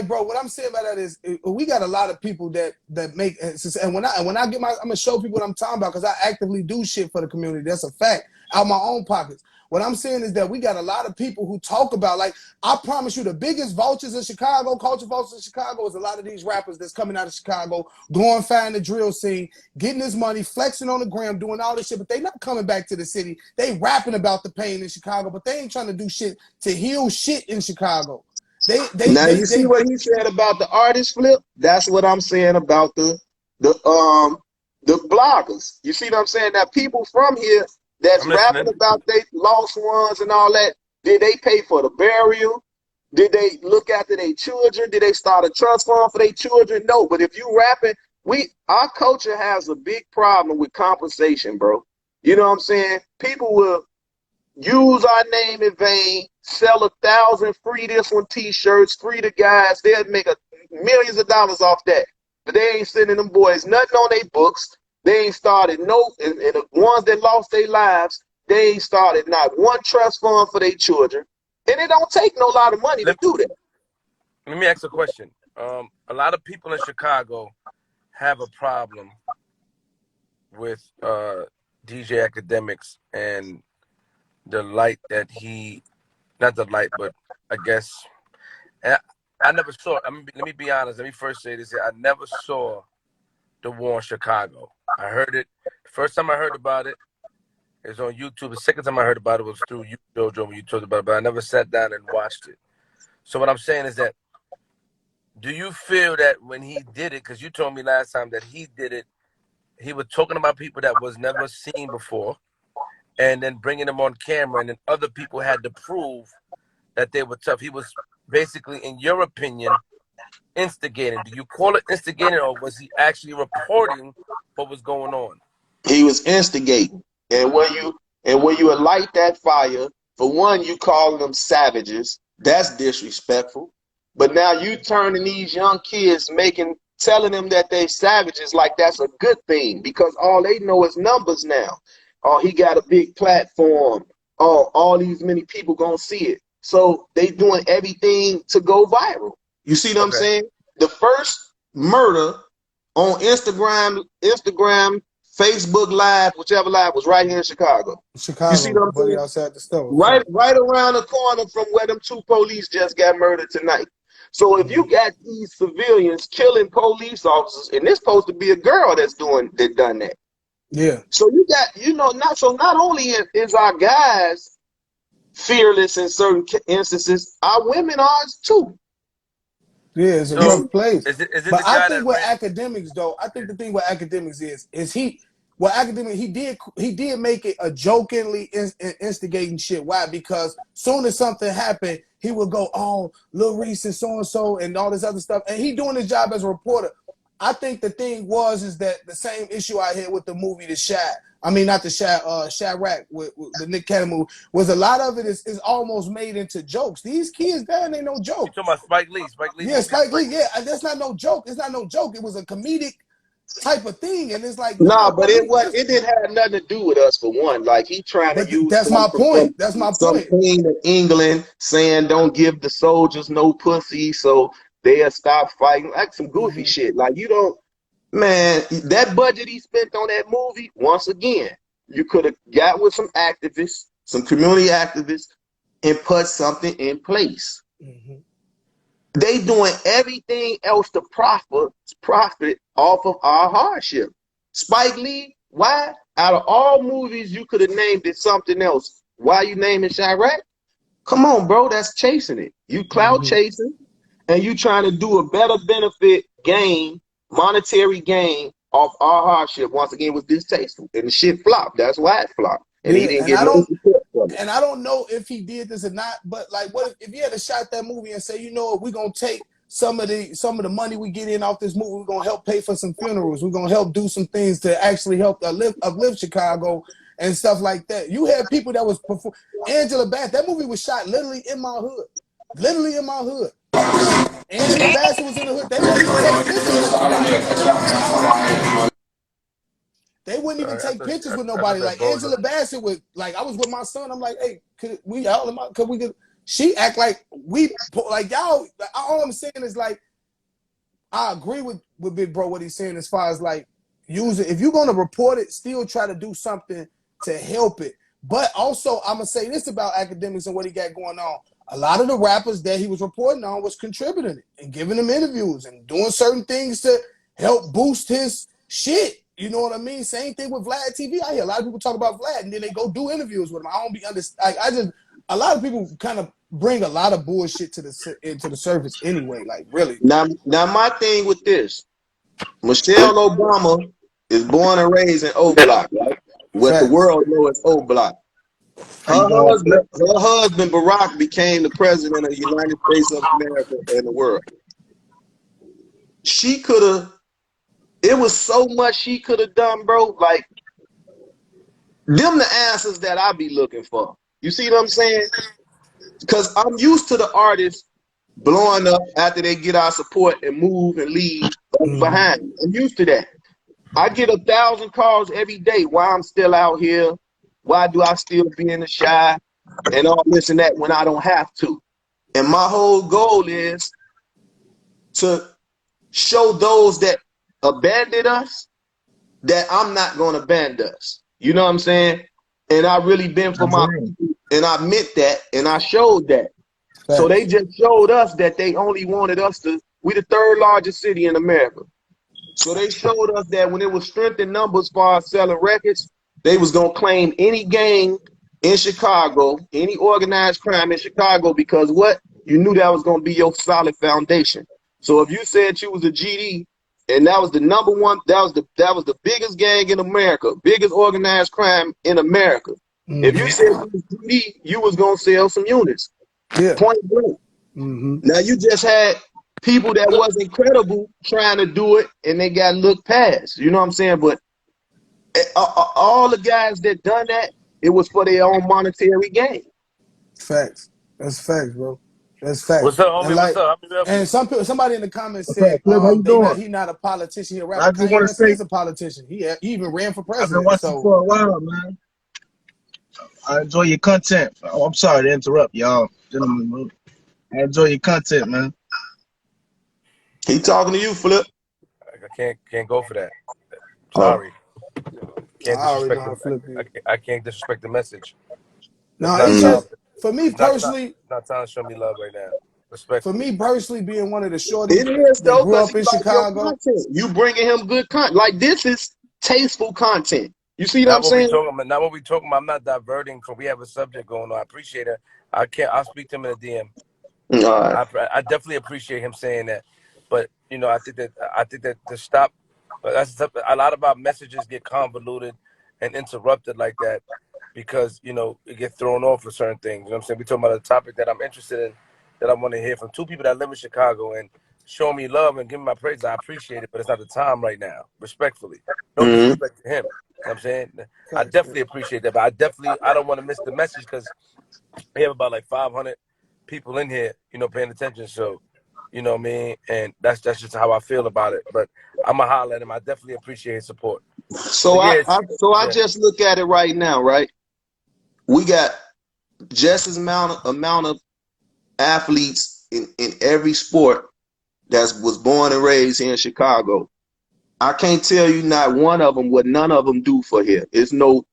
bro. What I'm saying about that is, we got a lot of people that make, and when I get my, I'm gonna show people what I'm talking about because I actively do shit for the community. That's a fact, out my own pockets. What I'm saying is that we got a lot of people who talk about, like, I promise you, the biggest vultures in Chicago, culture vultures in Chicago, is a lot of these rappers that's coming out of Chicago, glorifying the drill scene, getting this money, flexing on the gram, doing all this shit, but they not coming back to the city. They rapping about the pain in Chicago, but they ain't trying to do shit to heal shit in Chicago. Now you see what he said about the artist flip? That's what I'm saying about the bloggers. You see what I'm saying? That people from here that's I'm rapping listening. about they lost ones and all that. Did they pay for the burial? Did they look after their children? Did they start a trust fund for their children? No. But if you rapping, our culture has a big problem with compensation, bro. You know what I'm saying? People will use our name in vain, sell 1,000 free this one t-shirts, free the guys. They'll make millions of dollars off that. But they ain't sending them boys nothing on their books. They ain't started and the ones that lost their lives, they ain't started not one trust fund for their children. And it don't take no lot of money to do that. Let me ask a question. A lot of people in Chicago have a problem with DJ Academics and the light that not the light, but I guess I never saw. Let me be honest. Let me first say this: I never saw the war in Chicago. I heard it. The first time I heard about it is on YouTube. The second time I heard about it was through you, Jojo, when you told about it. But I never sat down and watched it. So what I'm saying is that, do you feel that when he did it, because you told me last time that he did it, he was talking about people that was never seen before, and then bringing them on camera, and then other people had to prove that they were tough. He was basically, in your opinion, instigating. Do you call it instigating, or was he actually reporting what was going on? He was instigating. And when you light that fire, for one, you calling them savages. That's disrespectful. But now you turning these young kids, telling them that they savages like that's a good thing because all they know is numbers now. Oh, he got a big platform. Oh, all these many people gonna see it. So they doing everything to go viral. You see what I'm Okay. saying? The first murder on Instagram, Facebook Live, whichever live, was right here in Chicago. You see what I'm Buddy saying? outside the store. Right around the corner from where them two police just got murdered tonight. So if you got these civilians killing police officers, and this supposed to be a girl that done that. Yeah. So you got, not only is our guys fearless in certain instances, our women are too. Yeah, it's a So rough place. is it But the I guy think that with ran? academics, though, the he did make it a jokingly instigating shit. Why? Because soon as something happened, he would go, "Oh, Lil Reese and so and all this other stuff," and he doing his job as a reporter. I think the thing is that the same issue I had with the movie The Shad. I mean, not the Chirac with the Nick Cannon movie, was a lot of it is almost made into jokes. These kids, that ain't no You joke. talking about Spike Lee? Spike Lee Yeah, movie? Spike Lee. Yeah, that's not no joke. It's not no joke. It was a comedic type of thing, and it's like, Nah, nah, but bro. it didn't have nothing to do with us for one. Like he trying to But use that's my point. That's my some point. queen of England saying don't give the soldiers no pussy so they'll stop fighting. Like some goofy shit. Like you don't, man, that budget he spent on that movie, once again, you could have got with some activists, some community activists, and put something in place. They doing everything else to profit off of our hardship. Spike Lee, why? Out of all movies, you could have named it something else. Why you naming Chirac? Come on, bro, that's chasing it. You clout chasing, and you trying to do a better benefit gain, monetary gain off our hardship. Once again, was distasteful, and the shit flopped. That's why it flopped, and he Yeah, didn't and get I no don't support from it. and I don't know if he did this or not, but like, what if he had shot that movie and say, you know what, we're gonna take some of the money we get in off this movie, we're gonna help pay for some funerals, we're gonna help do some things to actually help uplift Chicago and stuff like that. You had people that was Angela Bassett. That movie was shot literally in my hood, literally in my hood. Angela Bassett was in the hood. They wouldn't even take pictures with nobody. They wouldn't even take pictures with nobody. Like Angela Bassett would, like, I was with my son. I'm like, hey, could we all? Could we get? She act like we like y'all. All I'm saying is like, I agree with Big Bro what he's saying as far as like using. If you're gonna report it, still try to do something to help it. But also, I'm gonna say this about academics and what he got going on. A lot of the rappers that he was reporting on was contributing and giving them interviews and doing certain things to help boost his shit. You know what I mean? Same thing with Vlad TV. I hear a lot of people talk about Vlad and then they go do interviews with him. I don't be a lot of people kind of bring a lot of bullshit into the surface anyway. Like, really. Now my thing with this, Michelle Obama is born and raised in O Block, right? What the Facts. world knows as O Block. Her husband Barack became the president of the United States of America and the world. She could have. It was so much she could have done, bro. Like, them the answers that I be looking for. You see what I'm saying? Because I'm used to the artists blowing up after they get our support and move and leave behind. I'm used to that. I get 1,000 calls every day. Why I'm still out here? Why do I still be in the shy and all this and that when I don't have to? And my whole goal is to show those that abandoned us that I'm not going to abandon us. You know what I'm saying? And I really been for my people, and I meant that, and I showed that. Facts. So they just showed us that they only wanted us to, we the 3rd largest city in America. So they showed us that when it was strength in numbers for our selling records, they was going to claim any gang in Chicago, any organized crime in Chicago, because what? You knew that was going to be your solid foundation. So if you said you was a GD, and that was the number one, that was the biggest gang in America, biggest organized crime in America. If you said you was GD, you was going to sell some units. Yeah. Point blank. Now you just had people that wasn't credible trying to do it, and they got looked past. You know what I'm saying? But all the guys that done that, it was for their own monetary gain. Facts. That's facts, bro. That's facts. What's up, homie? And like, What's up? and somebody in the comments Okay, said, Flip, how you doing? he not a politician, he a rapper. I just Kanye want to West say, is a politician. He even ran for I've been president. watching So for a while, man. I enjoy your content. Oh, I'm sorry to interrupt y'all, gentlemen. I enjoy your content, man. He talking to you, Flip. I can't go for that. Sorry. Can't I can't disrespect the message. no, it's just for me personally. Not time to show me love right now. Respect. For me personally, being one of the shorties It is that though, grew because up in like your Chicago. content. You bringing him good content. Like, this is tasteful content. You see what I'm Not saying? what we talking about. I'm not diverting from. We have a subject going on. I appreciate it. I'll speak to him in a DM. All right. I definitely appreciate him saying that. But you know, I think that to stop. That's a lot of our messages get convoluted and interrupted like that because you know it gets thrown off for certain things. You know what I'm saying? We talking about a topic that I'm interested in, that I want to hear from two people that live in Chicago and show me love and give me my praise. I appreciate it, but it's not the time right now. Respectfully, no disrespect to him. You know what I'm saying? I definitely appreciate that, but I don't want to miss the message because we have about like 500 people in here, you know, paying attention. So, you know what I mean? And that's just how I feel about it. But I'm going to holler at him. I definitely appreciate his support. So I just look at it right now, right? We got just as amount of athletes in every sport that was born and raised here in Chicago. I can't tell you not one of them what none of them do for here. It's no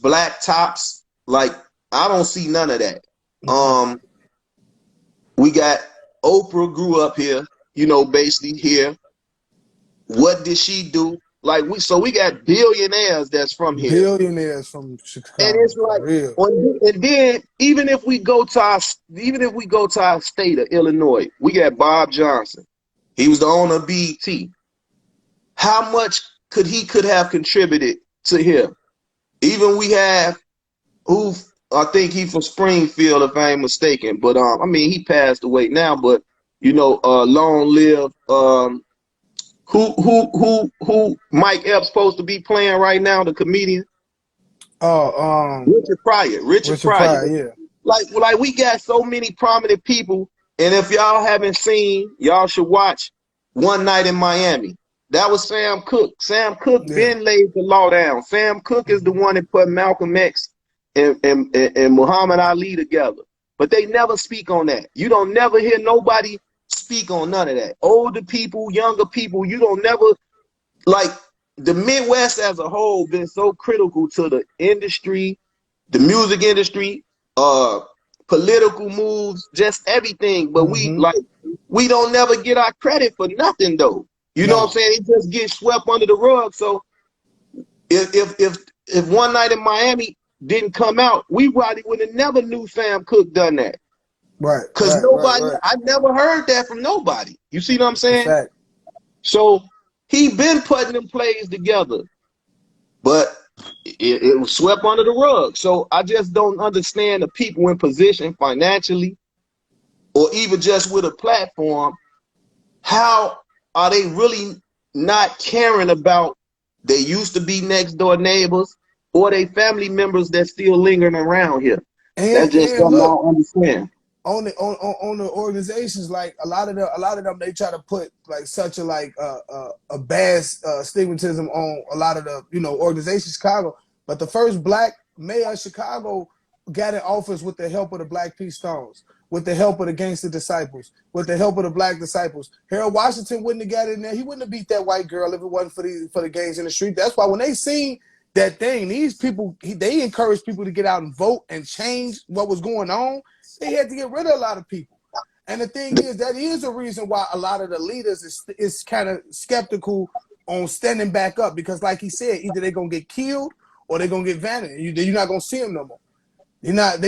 black tops. Like, I don't see none of that. We got Oprah grew up here, you know, basically here. What did she do? like we got billionaires that's from here. Billionaires from And Chicago, it's for like, real. and then even if we go to our state of Illinois, we got Bob Johnson. He was the owner of BET. How much could have contributed to him? Even we have who I think he from Springfield, if I ain't mistaken. But I mean, he passed away now. But you know, long live who Mike Epps supposed to be playing right now, the comedian. Richard Pryor. Richard Richard Pryor. Pryor, yeah. Like we got so many prominent people, and if y'all haven't seen, y'all should watch One Night in Miami. That was Sam Cooke. Sam Cooke been laid the law down. Sam Cooke is the one that put Malcolm X and Muhammad Ali together. But they never speak on that. You don't never hear nobody speak on none of that. Older people, younger people, you don't never, like, the Midwest as a whole been so critical to the industry, the music industry, political moves, just everything. But we don't never get our credit for nothing though. You know what I'm saying? It just gets swept under the rug. So if One Night in Miami didn't come out, we probably would have never knew Sam Cooke done that. Right. Because I never heard that from nobody. You see what I'm saying? Fact. So he been putting them plays together, but it was swept under the rug. So I just don't understand the people in position financially or even just with a platform. How are they really not caring about they used to be next door neighbors or they family members that still lingering around here? That's just something I don't understand. On the organizations, like a lot of them, they try to put like such a bad stigmatism on a lot of the organizations in Chicago. But the first black mayor of Chicago got in office with the help of the Black Peace Stones, with the help of the Gangster Disciples, with the help of the Black Disciples. Harold Washington wouldn't have got in there. He wouldn't have beat that white girl if it wasn't for the gangs in the street. That's why when they seen that thing, these people, they encouraged people to get out and vote and change what was going on. They had to get rid of a lot of people. And the thing is, that is a reason why a lot of the leaders is kind of skeptical on standing back up, because like he said, either they're going to get killed or they're going to get vanished. You're not going to see them no more. You're not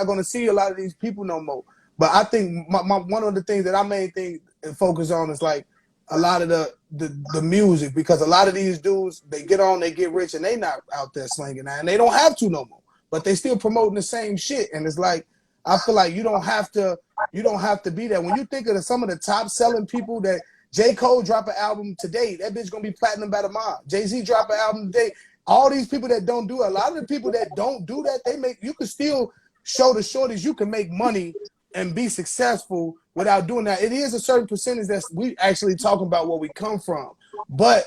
going to see a lot of these people no more. But I think one of the things that I main thing and focus on is like a lot of the music, because a lot of these dudes, they get on, they get rich, and they not out there slinging that, and they don't have to no more. But they still promoting the same shit, and it's like, I feel like you don't have to be there. When you think of some of the top selling people, that J. Cole drop an album today, that bitch gonna be platinum by tomorrow. Jay-Z drop an album today. All these people that don't do it, a lot of the people that don't do that, you can still show the shorties you can make money and be successful without doing that. It is a certain percentage that we actually talking about where we come from, but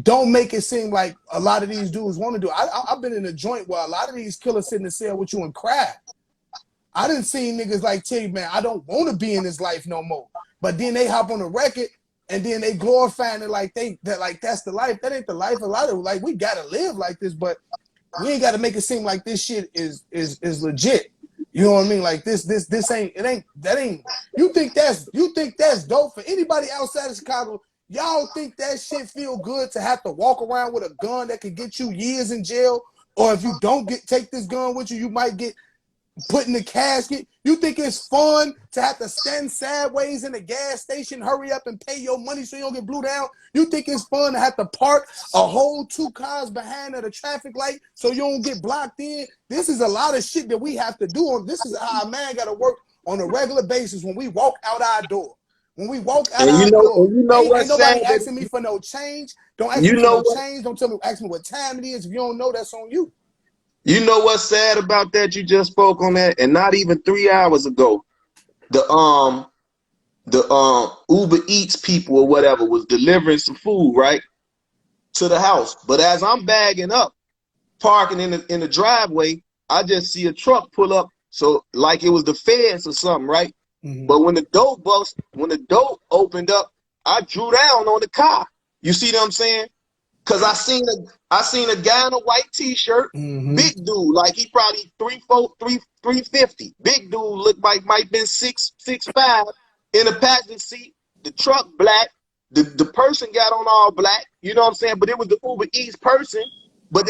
don't make it seem like a lot of these dudes want to do it. I've been in a joint where a lot of these killers sit in the cell with you and cry. I didn't see niggas like tell you, man, I don't want to be in this life no more. But then they hop on the record and then they glorifying it like that's the life. That ain't the life. A lot of like, we gotta live like this, but we ain't gotta make it seem like this shit is legit. You know what I mean? Like this ain't you think that's dope for anybody outside of Chicago? Y'all think that shit feel good to have to walk around with a gun that could get you years in jail? Or if you don't take this gun with you, you might get put in the casket. You think it's fun to have to stand sideways in the gas station, hurry up and pay your money so you don't get blew down? You think it's fun to have to park a whole 2 cars behind at a traffic light so you don't get blocked in? This is a lot of shit that we have to do. This is how a man got to work on a regular basis when we walk out our door. When we walk out our door, ain't nobody asking me for no change. Don't ask me for no change. Don't ask me what time it is. If you don't know, that's on you. You know what's sad about that? You just spoke on that, and not even 3 hours ago, the Uber Eats people or whatever was delivering some food right to the house. But as I'm bagging up, parking in the driveway, I just see a truck pull up, so like it was the feds or something, right? Mm-hmm. But when the door opened up, I drew down on the car. You see what I'm saying? Cause I seen a guy in a white t-shirt, big dude, like he probably 350. Big dude looked like might been 6'5", in a passenger seat. The truck black. The person got on all black. You know what I'm saying? But it was the Uber Eats person. But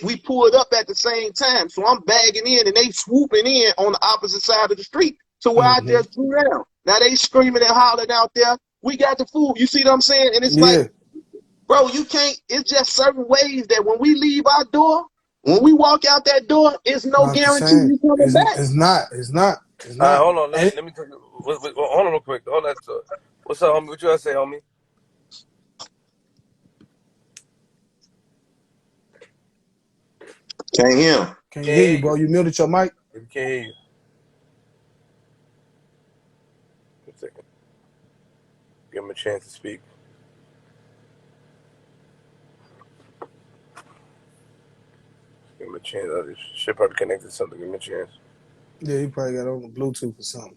we pulled up at the same time. So I'm bagging in and they swooping in on the opposite side of the street to where I just threw down. Now they screaming and hollering out there. We got the food. You see what I'm saying? And it's like, Yeah, bro, you can't. It's just certain ways that when we leave our door, when we walk out that door, it's no not the guarantee same. you coming back. It's not. It's not. It's All right, not. hold on. And Let me tell you. Hold on real quick. Hold that. What's up, homie? What you gotta say, homie? Can't hear him. can you hear you, bro? You muted your mic. We can't hear you. One second. Give him a chance to speak. Give him a chance. Should probably connect to something. Give him a chance. Yeah, he probably got on the Bluetooth or something.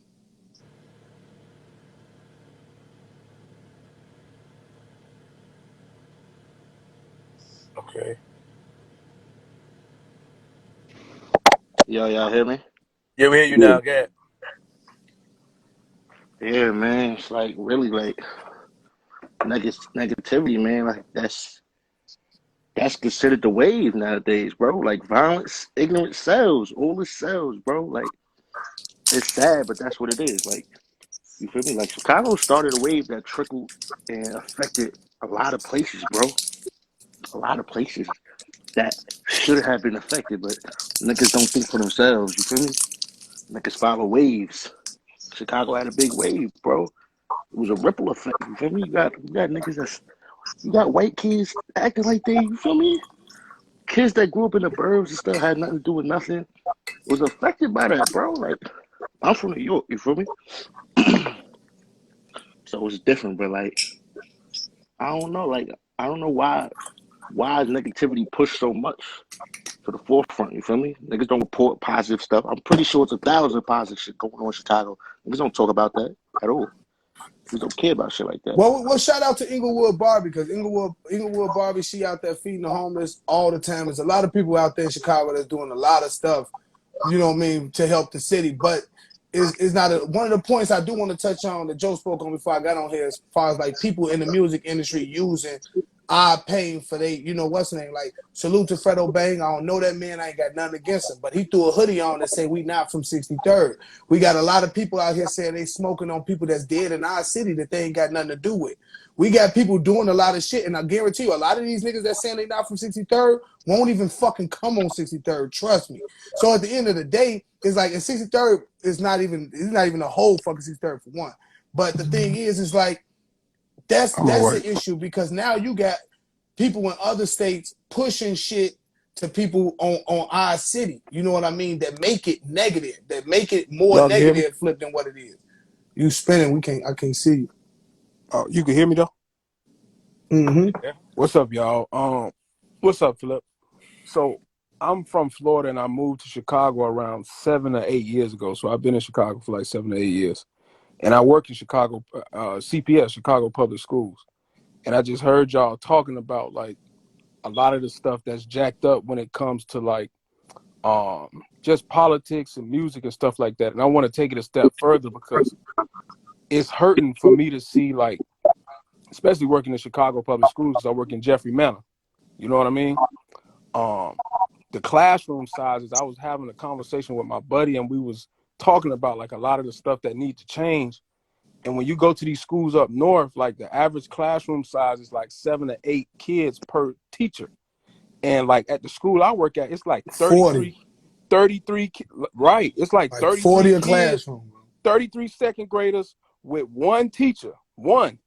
Okay. Yo, y'all hear me? Yeah, we hear you now. Go ahead. Yeah, man. It's like really like negativity, man. Like that's considered the wave nowadays, bro. Like violence, ignorance sells. All this sells, bro. Like it's sad, but that's what it is. Like you feel me? Like Chicago started a wave that trickled and affected a lot of places, bro. A lot of places that should have been affected, but niggas don't think for themselves. You feel me? Niggas follow waves. Chicago had a big wave, bro. It was a ripple effect. You feel me? You got niggas you got white kids acting like they, you feel me? Kids that grew up in the burbs and stuff had nothing to do with nothing. Was affected by that, bro. Like I'm from New York, you feel me? So it's different, but like I don't know, like I don't know why is negativity pushed so much to the forefront, you feel me? Niggas don't report positive stuff. I'm pretty sure it's 1,000 positive shit going on in Chicago. Niggas don't talk about that at all. Niggas don't care about shit like that. Well, shout out to Inglewood Barbie, because Inglewood Barbie, she out there feeding the homeless all the time. There's a lot of people out there in Chicago that's doing a lot of stuff, you know what I mean, to help the city. But it's not one of the points I do want to touch on that Joe spoke on before I got on here, as far as like people in the music industry using our pain for they, you know what's the name? Like salute to Fredo Bang. I don't know that man. I ain't got nothing against him, but he threw a hoodie on that say we not from 63rd. We got a lot of people out here saying they smoking on people that's dead in our city that they ain't got nothing to do with. We got people doing a lot of shit, and I guarantee you, a lot of these niggas that saying they not from 63rd won't even fucking come on 63rd. Trust me. So at the end of the day, it's like in 63rd, it's not even a whole fucking 63rd for one. But the thing is like that's an issue, because now you got people in other states pushing shit to people on our city. You know what I mean? That make it negative, that make it more Y'all can hear me? negative flip than what it is. You spinning, I can't see you. Oh, you can hear me though? Mm-hmm. Yeah. What's up, y'all? What's up, Philip? So I'm from Florida and I moved to Chicago around 7 or 8 years ago. So I've been in Chicago for like 7 or 8 years. And I work in Chicago, CPS, Chicago Public Schools. And I just heard y'all talking about like a lot of the stuff that's jacked up when it comes to like just politics and music and stuff like that. And I want to take it a step further because it's hurting for me to see, like, especially working in Chicago Public Schools, because I work in Jeffrey Manor. You know what I mean? The classroom sizes, I was having a conversation with my buddy and we was talking about like a lot of the stuff that need to change. And when you go to these schools up north, like the average classroom size is like 7 to 8 kids per teacher. And like at the school I work at, it's like 40. 33, right. It's like Like 33 40 a kids, classroom, bro. 33 second graders with one teacher, one.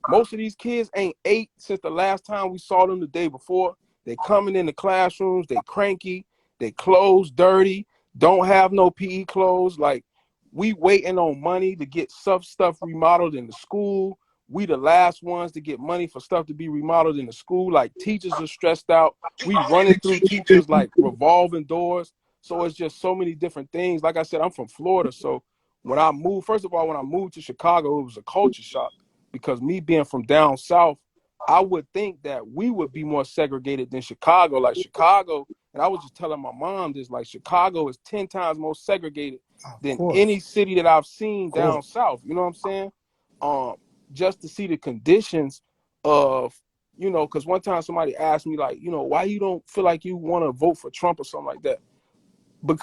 Most of these kids ain't ate since the last time we saw them the day before. They coming in the classrooms, they cranky, they clothes dirty, don't have no PE clothes. Like, we waiting on money to get stuff remodeled in the school. We the last ones to get money for stuff to be remodeled in the school. Like, teachers are stressed out. We running through teachers like revolving doors. So it's just so many different things. Like I said, I'm from Florida. So when I moved, first of all, when I moved to Chicago, it was a culture shock, because me being from down south, I would think that we would be more segregated than Chicago. Like Chicago, and I was just telling my mom this, like Chicago is 10 times more segregated Of than course. any city that I've seen Of down course. south. You know what I'm saying? Just to see the conditions of you know, because one time somebody asked me, like, you know, why you don't feel like you want to vote for Trump or something like that.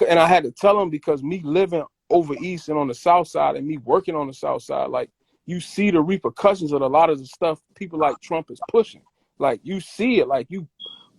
And I had to tell them, because me living over east and on the south side and me working on the south side, like, you see the repercussions of a lot of the stuff people like Trump is pushing. Like, you see it, like, you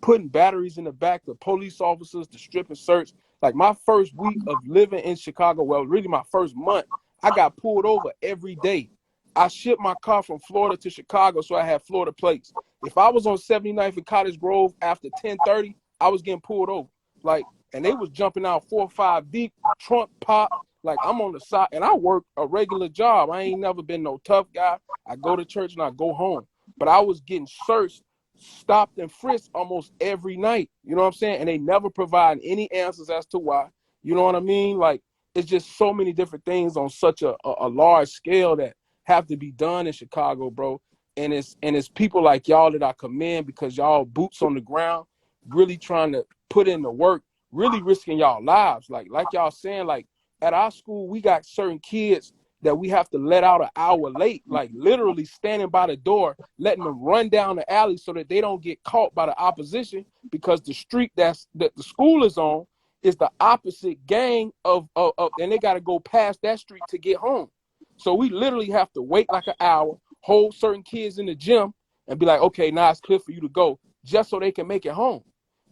putting batteries in the back of police officers to strip and search. Like, my first week of living in Chicago, well, really my first month, I got pulled over every day. I shipped my car from Florida to Chicago, so I had Florida plates. If I was on 79th and Cottage Grove after 10:30, I was getting pulled over. Like, and they was jumping out 4 or 5 deep, trunk pop. Like, I'm on the side, and I work a regular job. I ain't never been no tough guy. I go to church and I go home. But I was getting searched, stopped, and frisked almost every night. You know what I'm saying? And they never provide any answers as to why. You know what I mean? Like, it's just so many different things on such a large scale that have to be done in Chicago, bro. And it's people like y'all that I commend, because y'all boots on the ground, really trying to put in the work, really risking y'all lives. Like y'all saying, like, at our school, we got certain kids that we have to let out an hour late, like literally standing by the door, letting them run down the alley so that they don't get caught by the opposition, because the street that the school is on is the opposite gang of and they got to go past that street to get home. So we literally have to wait like an hour, hold certain kids in the gym, and be like, okay, now it's clear for you to go, just so they can make it home.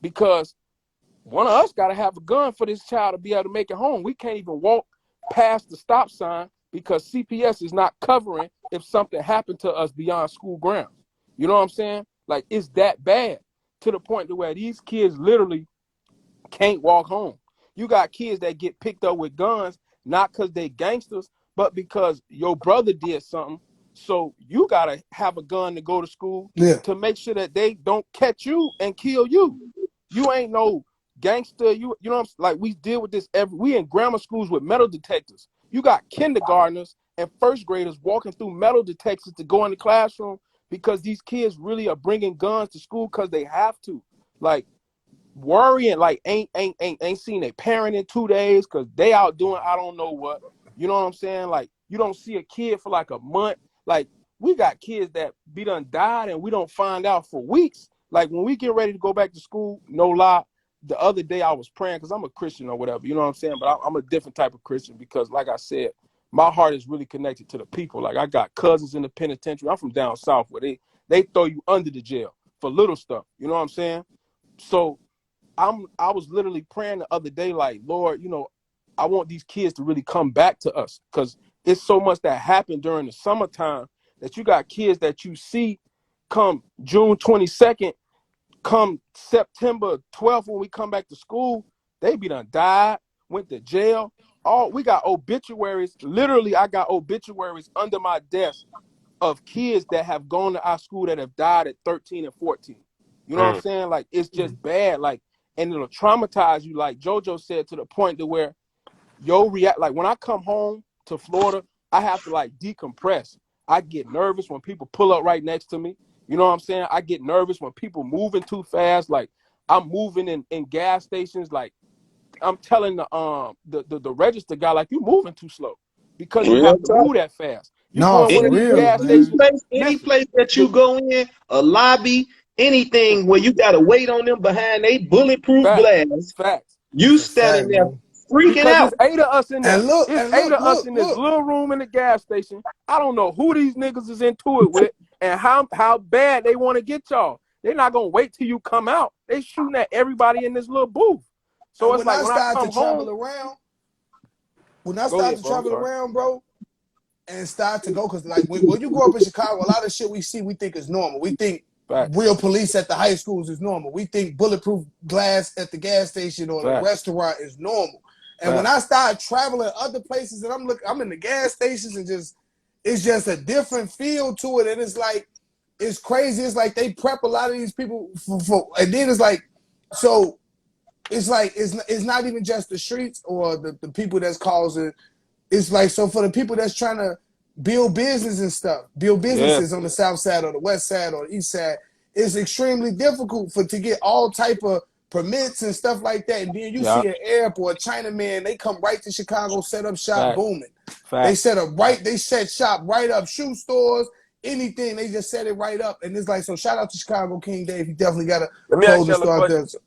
Because one of us got to have a gun for this child to be able to make it home. We can't even walk past the stop sign because CPS is not covering if something happened to us beyond school grounds. You know what I'm saying? Like, it's that bad, to the point to where these kids literally can't walk home. You got kids that get picked up with guns, not because they gangsters, but because your brother did something. So you got to have a gun to go to school to make sure that they don't catch you and kill you. You ain't no gangster. You know what I'm saying? Like, we deal with this we in grammar schools with metal detectors. You got kindergartners and first graders walking through metal detectors to go in the classroom, because these kids really are bringing guns to school because they have to. Like, worrying, like, ain't seen a parent in 2 days because they out doing I don't know what. You know what I'm saying? Like, you don't see a kid for like a month. Like, we got kids that be done died and we don't find out for weeks. Like, when we get ready to go back to school, no lie, the other day I was praying, because I'm a Christian or whatever, you know what I'm saying? But I'm a different type of Christian, because, like I said, my heart is really connected to the people. Like, I got cousins in the penitentiary. I'm from down south where they throw you under the jail for little stuff. You know what I'm saying? So I was literally praying the other day, like, Lord, you know, I want these kids to really come back to us, because it's so much that happened during the summertime that you got kids that you see come June 22nd, come September 12th, when we come back to school, they be done died, went to jail. We got obituaries. Literally, I got obituaries under my desk of kids that have gone to our school that have died at 13 and 14. You know what I'm saying? Like, it's just bad. Like, and it'll traumatize you, like JoJo said, to the point to where like, when I come home to Florida, I have to, like, decompress. I get nervous when people pull up right next to me. You know what I'm saying? I get nervous when people moving too fast. Like, I'm moving in gas stations. Like, I'm telling the register guy, like, you moving too slow, because you Real have to talk. move that fast. You No, go in one for of these real, gas Any man. stations. place, any Listen, place that you go in, a lobby, anything where you gotta wait on them behind a bulletproof facts, glass, facts. you That's a standing fact, there man. freaking Because out. it's 8 of us in there. And look, It's and 8 look, of us look, in this look. little room in the gas station. I don't know who these niggas is into it with and how bad they want to get y'all. They're not going to wait till you come out. They shooting at everybody in this little booth. So And it's when like, I when I started to come home, travel around, go ahead, bro. I'm sorry. bro, and start to go, because, like, when you grow up in Chicago, a lot of shit we see, we think is normal. We think Facts, real police at the high schools is normal. We think bulletproof glass at the gas station or the facts, restaurant is normal. And when I facts. start traveling other places, and I'm in the gas stations, and it's just a different feel to it. And it's like, it's crazy. It's like they prep a lot of these people for and then it's like, so it's like, it's not even just the streets or the people that's causing. It's like, so for the people that's trying to build business and stuff, build Yeah, businesses on the south side or the west side or the east side, it's extremely difficult to get all type of permits and stuff like that. And then you yeah, see an Arab or a Chinaman, they come right to Chicago, set up shop, facts, booming. They facts, set shop right up, shoe stores, anything. They just set it right up. And it's like, so shout out to Chicago King Dave. He definitely got Let a me ask clothing y'all a store out there. question.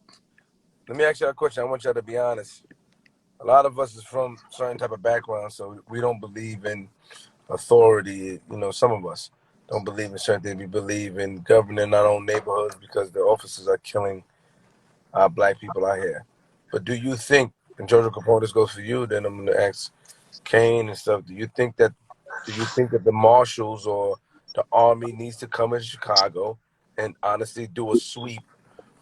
Let me ask y'all a question. I want y'all to be honest. A lot of us is from certain type of background, so we don't believe in authority. You know, some of us don't believe in certain things. We believe in governing our own neighborhoods because the officers are killing our black people out here. But do you think, and Jojo Capone, this goes for you, then I'm going to ask Kane and stuff, do you think that the marshals or the army needs to come into Chicago and honestly do a sweep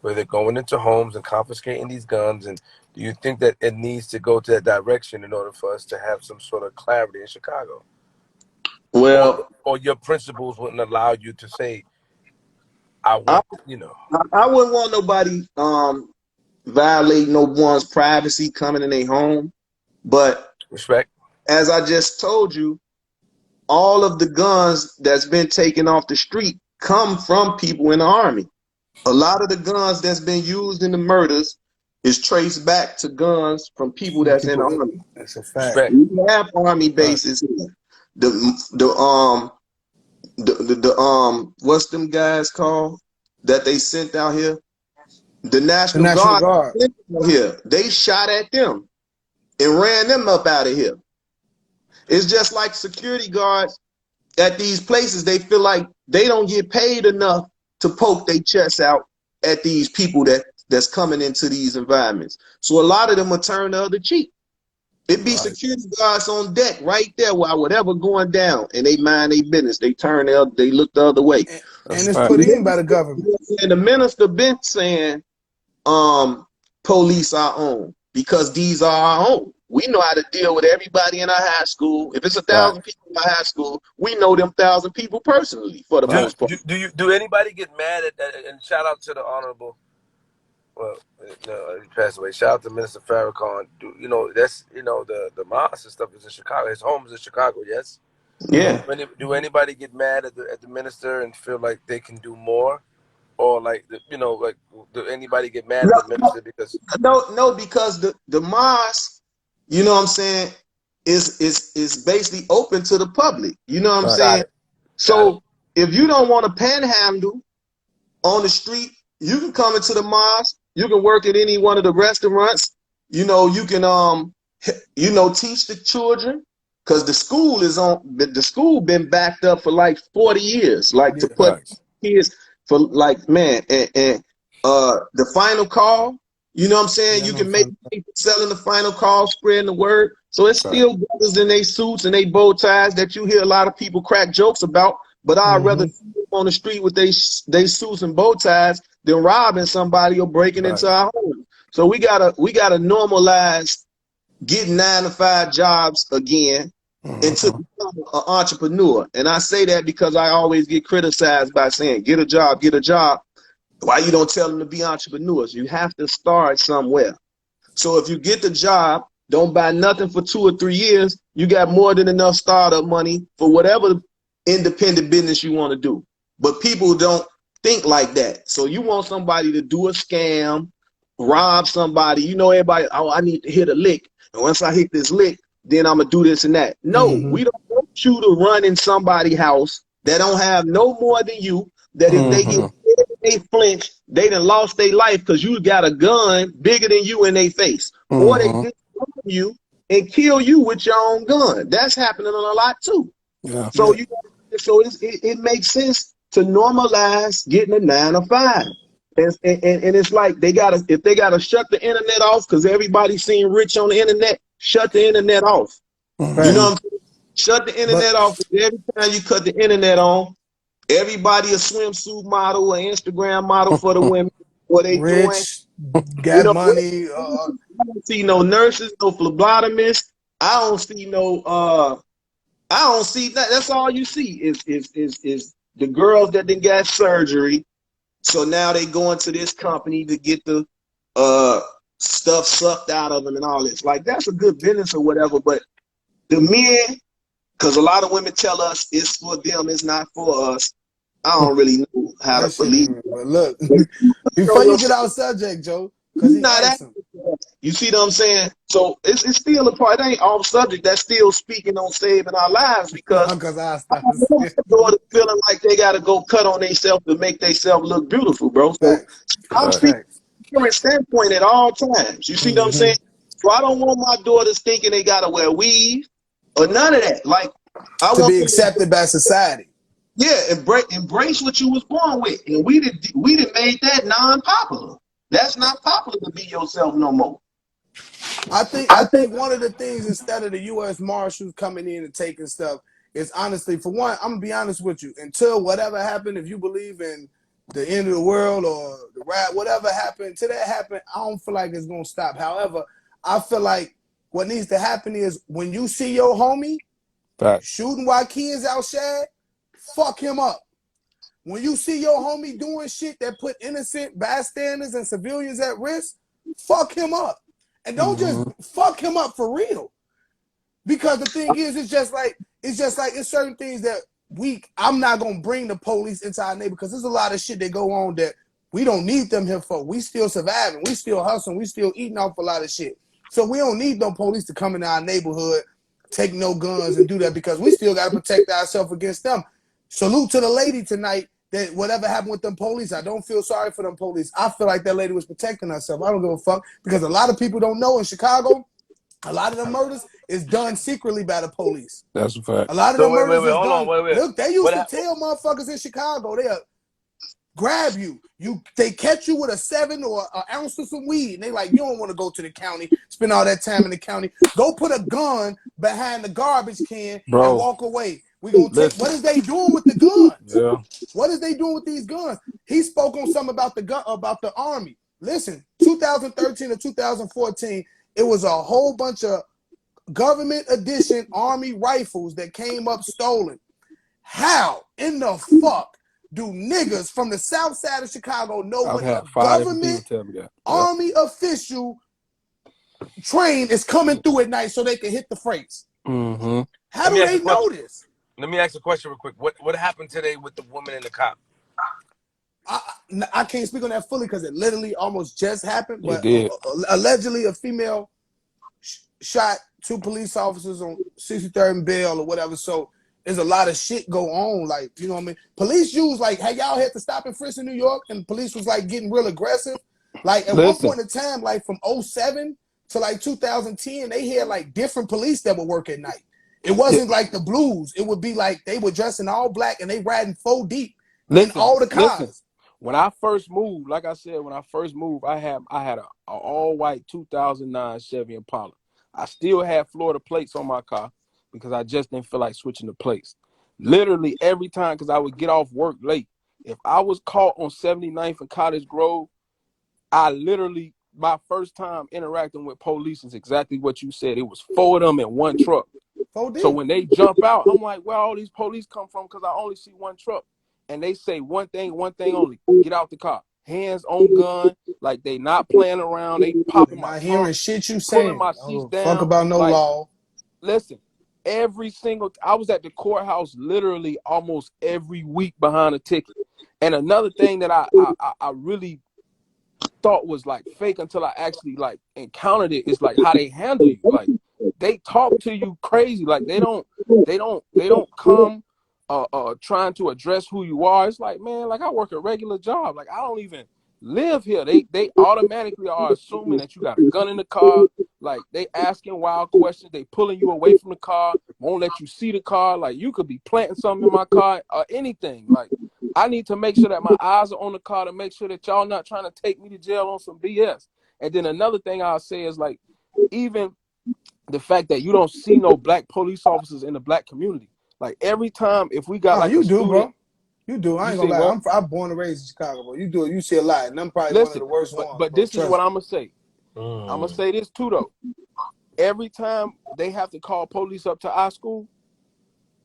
where they're going into homes and confiscating these guns? And do you think that it needs to go to that direction in order for us to have some sort of clarity in Chicago? Well, Or your principles wouldn't allow you to say, I I, want, you know, I wouldn't want nobody violate no one's privacy coming in their home. But respect? as I just told you, all of the guns that's been taken off the street come from people in the army. A lot of the guns that's been used in the murders is traced back to guns from people that's in the army. That's a fact. Respect. We have army bases here. What's them guys called that they sent out here? The National Guard. Here, they shot at them and ran them up out of here. It's just like security guards at these places. They feel like they don't get paid enough to poke their chests out at these people that's coming into these environments. So a lot of them will turn the other cheek. It be security guards on deck right there while whatever going down, and they mind their business. They they look the other way. And it's put in by the government. And the minister been saying, police our own, because these are our own. We know how to deal with everybody in our high school. If it's 1,000 people in our high school, we know them 1,000 people personally for the most part. Do anybody get mad at that? And shout out to the honorable, well, no, he passed away. Shout out to Minister Farrakhan. You know, that's, you know, the mosque and stuff is in Chicago. His home is in Chicago, yes? Yeah. Do anybody get mad at the minister and feel like they can do more? Or like, you know, like, do anybody get mad at the minister because? No, because the mosque, you know what I'm saying, is basically open to the public. You know what I'm saying? So if you don't want to panhandle on the street, you can come into the mosque. You can work at any one of the restaurants. You know, you can teach the children, because the school been backed up for like 40 years, like to put kids for like, man, and the final call. You know what I'm saying? You can make people selling the final call, spreading the word. So it's still brothers in their suits and they bow ties that you hear a lot of people crack jokes about. But I'd rather see them on the street with they suits and bow ties than robbing somebody or breaking into our home. So we gotta normalize getting 9-to-5 jobs again and to become an entrepreneur. And I say that because I always get criticized by saying, get a job, get a job. Why you don't tell them to be entrepreneurs? You have to start somewhere. So if you get the job, don't buy nothing for 2 or 3 years, you got more than enough startup money for whatever independent business you want to do. But people don't think like that. So you want somebody to do a scam, rob somebody. You know, everybody, oh, I need to hit a lick. And once I hit this lick, then I'm going to do this and that. No, we don't want you to run in somebody's house that don't have no more than you, that if they get they flinch, they done lost their life because you got a gun bigger than you in their face. Or they disarm you and kill you with your own gun. That's happening a lot too. Yeah. So it makes sense to normalize getting a 9-to-5. And it's like if they gotta shut the internet off because everybody's seeing rich on the internet, shut the internet off. You know what I'm saying? Shut the internet off. Every time you cut the internet on, everybody a swimsuit model, an Instagram model for the women. What they rich, doing? got money. I don't see no nurses, no phlebotomists. I don't see no. I don't see that. That's all you see is the girls that then got surgery. So now they go into this company to get the stuff sucked out of them and all this. Like, that's a good business or whatever. But the men, because a lot of women tell us it's for them, it's not for us. I don't really know how to believe it. But look, before you get out subject, Joe, because he asked him. You see what I'm saying? So it's still a part. It ain't off subject. That's still speaking on saving our lives because Because I I started don't want my daughter feeling like they got to go cut on themselves to make themselves look beautiful, bro. So facts. I'm Right. speaking Facts. from a standpoint at all times. You see what I'm saying? So I don't want my daughters thinking they got to wear weave or none of that. Like I To want be them to, accepted by society. yeah, embrace what you was born with, and we did made that non-popular. That's not popular to be yourself no more. I think one of the things instead of the U.S. Marshals coming in and taking stuff is honestly, for one, I'm gonna be honest with you. Until whatever happened, if you believe in the end of the world or the rap, whatever happened, till that happened, I don't feel like it's gonna stop. However, I feel like what needs to happen is when you see your homie Facts. shooting while kids outside, fuck him up. When you see your homie doing shit that put innocent bystanders and civilians at risk, fuck him up. And don't just fuck him up for real. Because the thing is, it's certain things that I'm not gonna bring the police into our neighborhood because there's a lot of shit that go on that we don't need them here for. We still surviving, we still hustling, we still eating off a lot of shit. So we don't need no police to come into our neighborhood, take no guns and do that because we still gotta protect ourselves against them. Salute to the lady tonight that whatever happened with them police, I don't feel sorry for them police. I feel like that lady was protecting herself. I don't give a fuck because a lot of people don't know in Chicago, a lot of the murders is done secretly by the police. That's a fact. A lot of So the wait, murders is hold on, done. wait. Look, they used to What tell motherfuckers in Chicago, they'll grab you. They catch you with a 7 or an ounce of some weed. And they like, you don't want to go to the county, spend all that time in the county. Go put a gun behind the garbage can and Bro, walk away. We gonna take. listen. What is they doing with the guns? Yeah. What is they doing with these guns? He spoke on something about the gun, about the army. Listen, 2013 or 2014, it was a whole bunch of government edition army rifles that came up stolen. How in the fuck do niggas from the south side of Chicago know I've when a had 5 different people government tell me that. Yeah. army official train is coming through at night so they can hit the freights? Mm-hmm. How do they know this? Let me ask you a question real quick. What happened today with the woman and the cop? I can't speak on that fully because it literally almost just happened, It but did. allegedly a female shot 2 police officers on 63rd and Bell or whatever. So there's a lot of shit go on. Like, you know what I mean? Police use like, hey, y'all had to stop and frisk in New York, and police was like getting real aggressive. Like at one point in time, like from 2007 to like 2010, they had like different police that would work at night. It wasn't like the blues. It would be like they were dressed in all black and they riding 4 deep in all the cars. When I first moved, like I said, I had a all white 2009 Chevy Impala. I still had Florida plates on my car because I just didn't feel like switching the plates. Literally every time, because I would get off work late. If I was caught on 79th and Cottage Grove, my first time interacting with police is exactly what you said. It was 4 of them in one truck. 4 deep. So when they jump out, I'm like, where all these police come from? Because I only see one truck. And they say one thing only: get out the car, hands on gun, like they not playing around. They popping my Not trunk, hearing shit you pulling saying. my I seats don't down. fuck about no like, law. Listen, I was at the courthouse literally almost every week behind a ticket. And another thing that I really thought was like fake until I actually like encountered it is like how they handle you. Like they talk to you crazy. Like they don't come trying to address who you are. It's like, man, like I work a regular job. Like I don't even live here. They automatically are assuming that you got a gun in the car. Like they asking wild questions. They pulling you away from the car, won't let you see the car. Like you could be planting something in my car or anything. Like I need to make sure that my eyes are on the car to make sure that y'all not trying to take me to jail on some BS. And then another thing I'll say is like, even the fact that you don't see no black police officers in the black community. Like every time, if we got like you a do, student, bro. You do. I you ain't say gonna lie. what? I'm born and raised in Chicago, bro. You do it. You see a lot, and I'm probably one of Listen, the worst ones, but bro. this is what Trust me. I'm gonna say. I'm gonna say this too though. Every time they have to call police up to our school,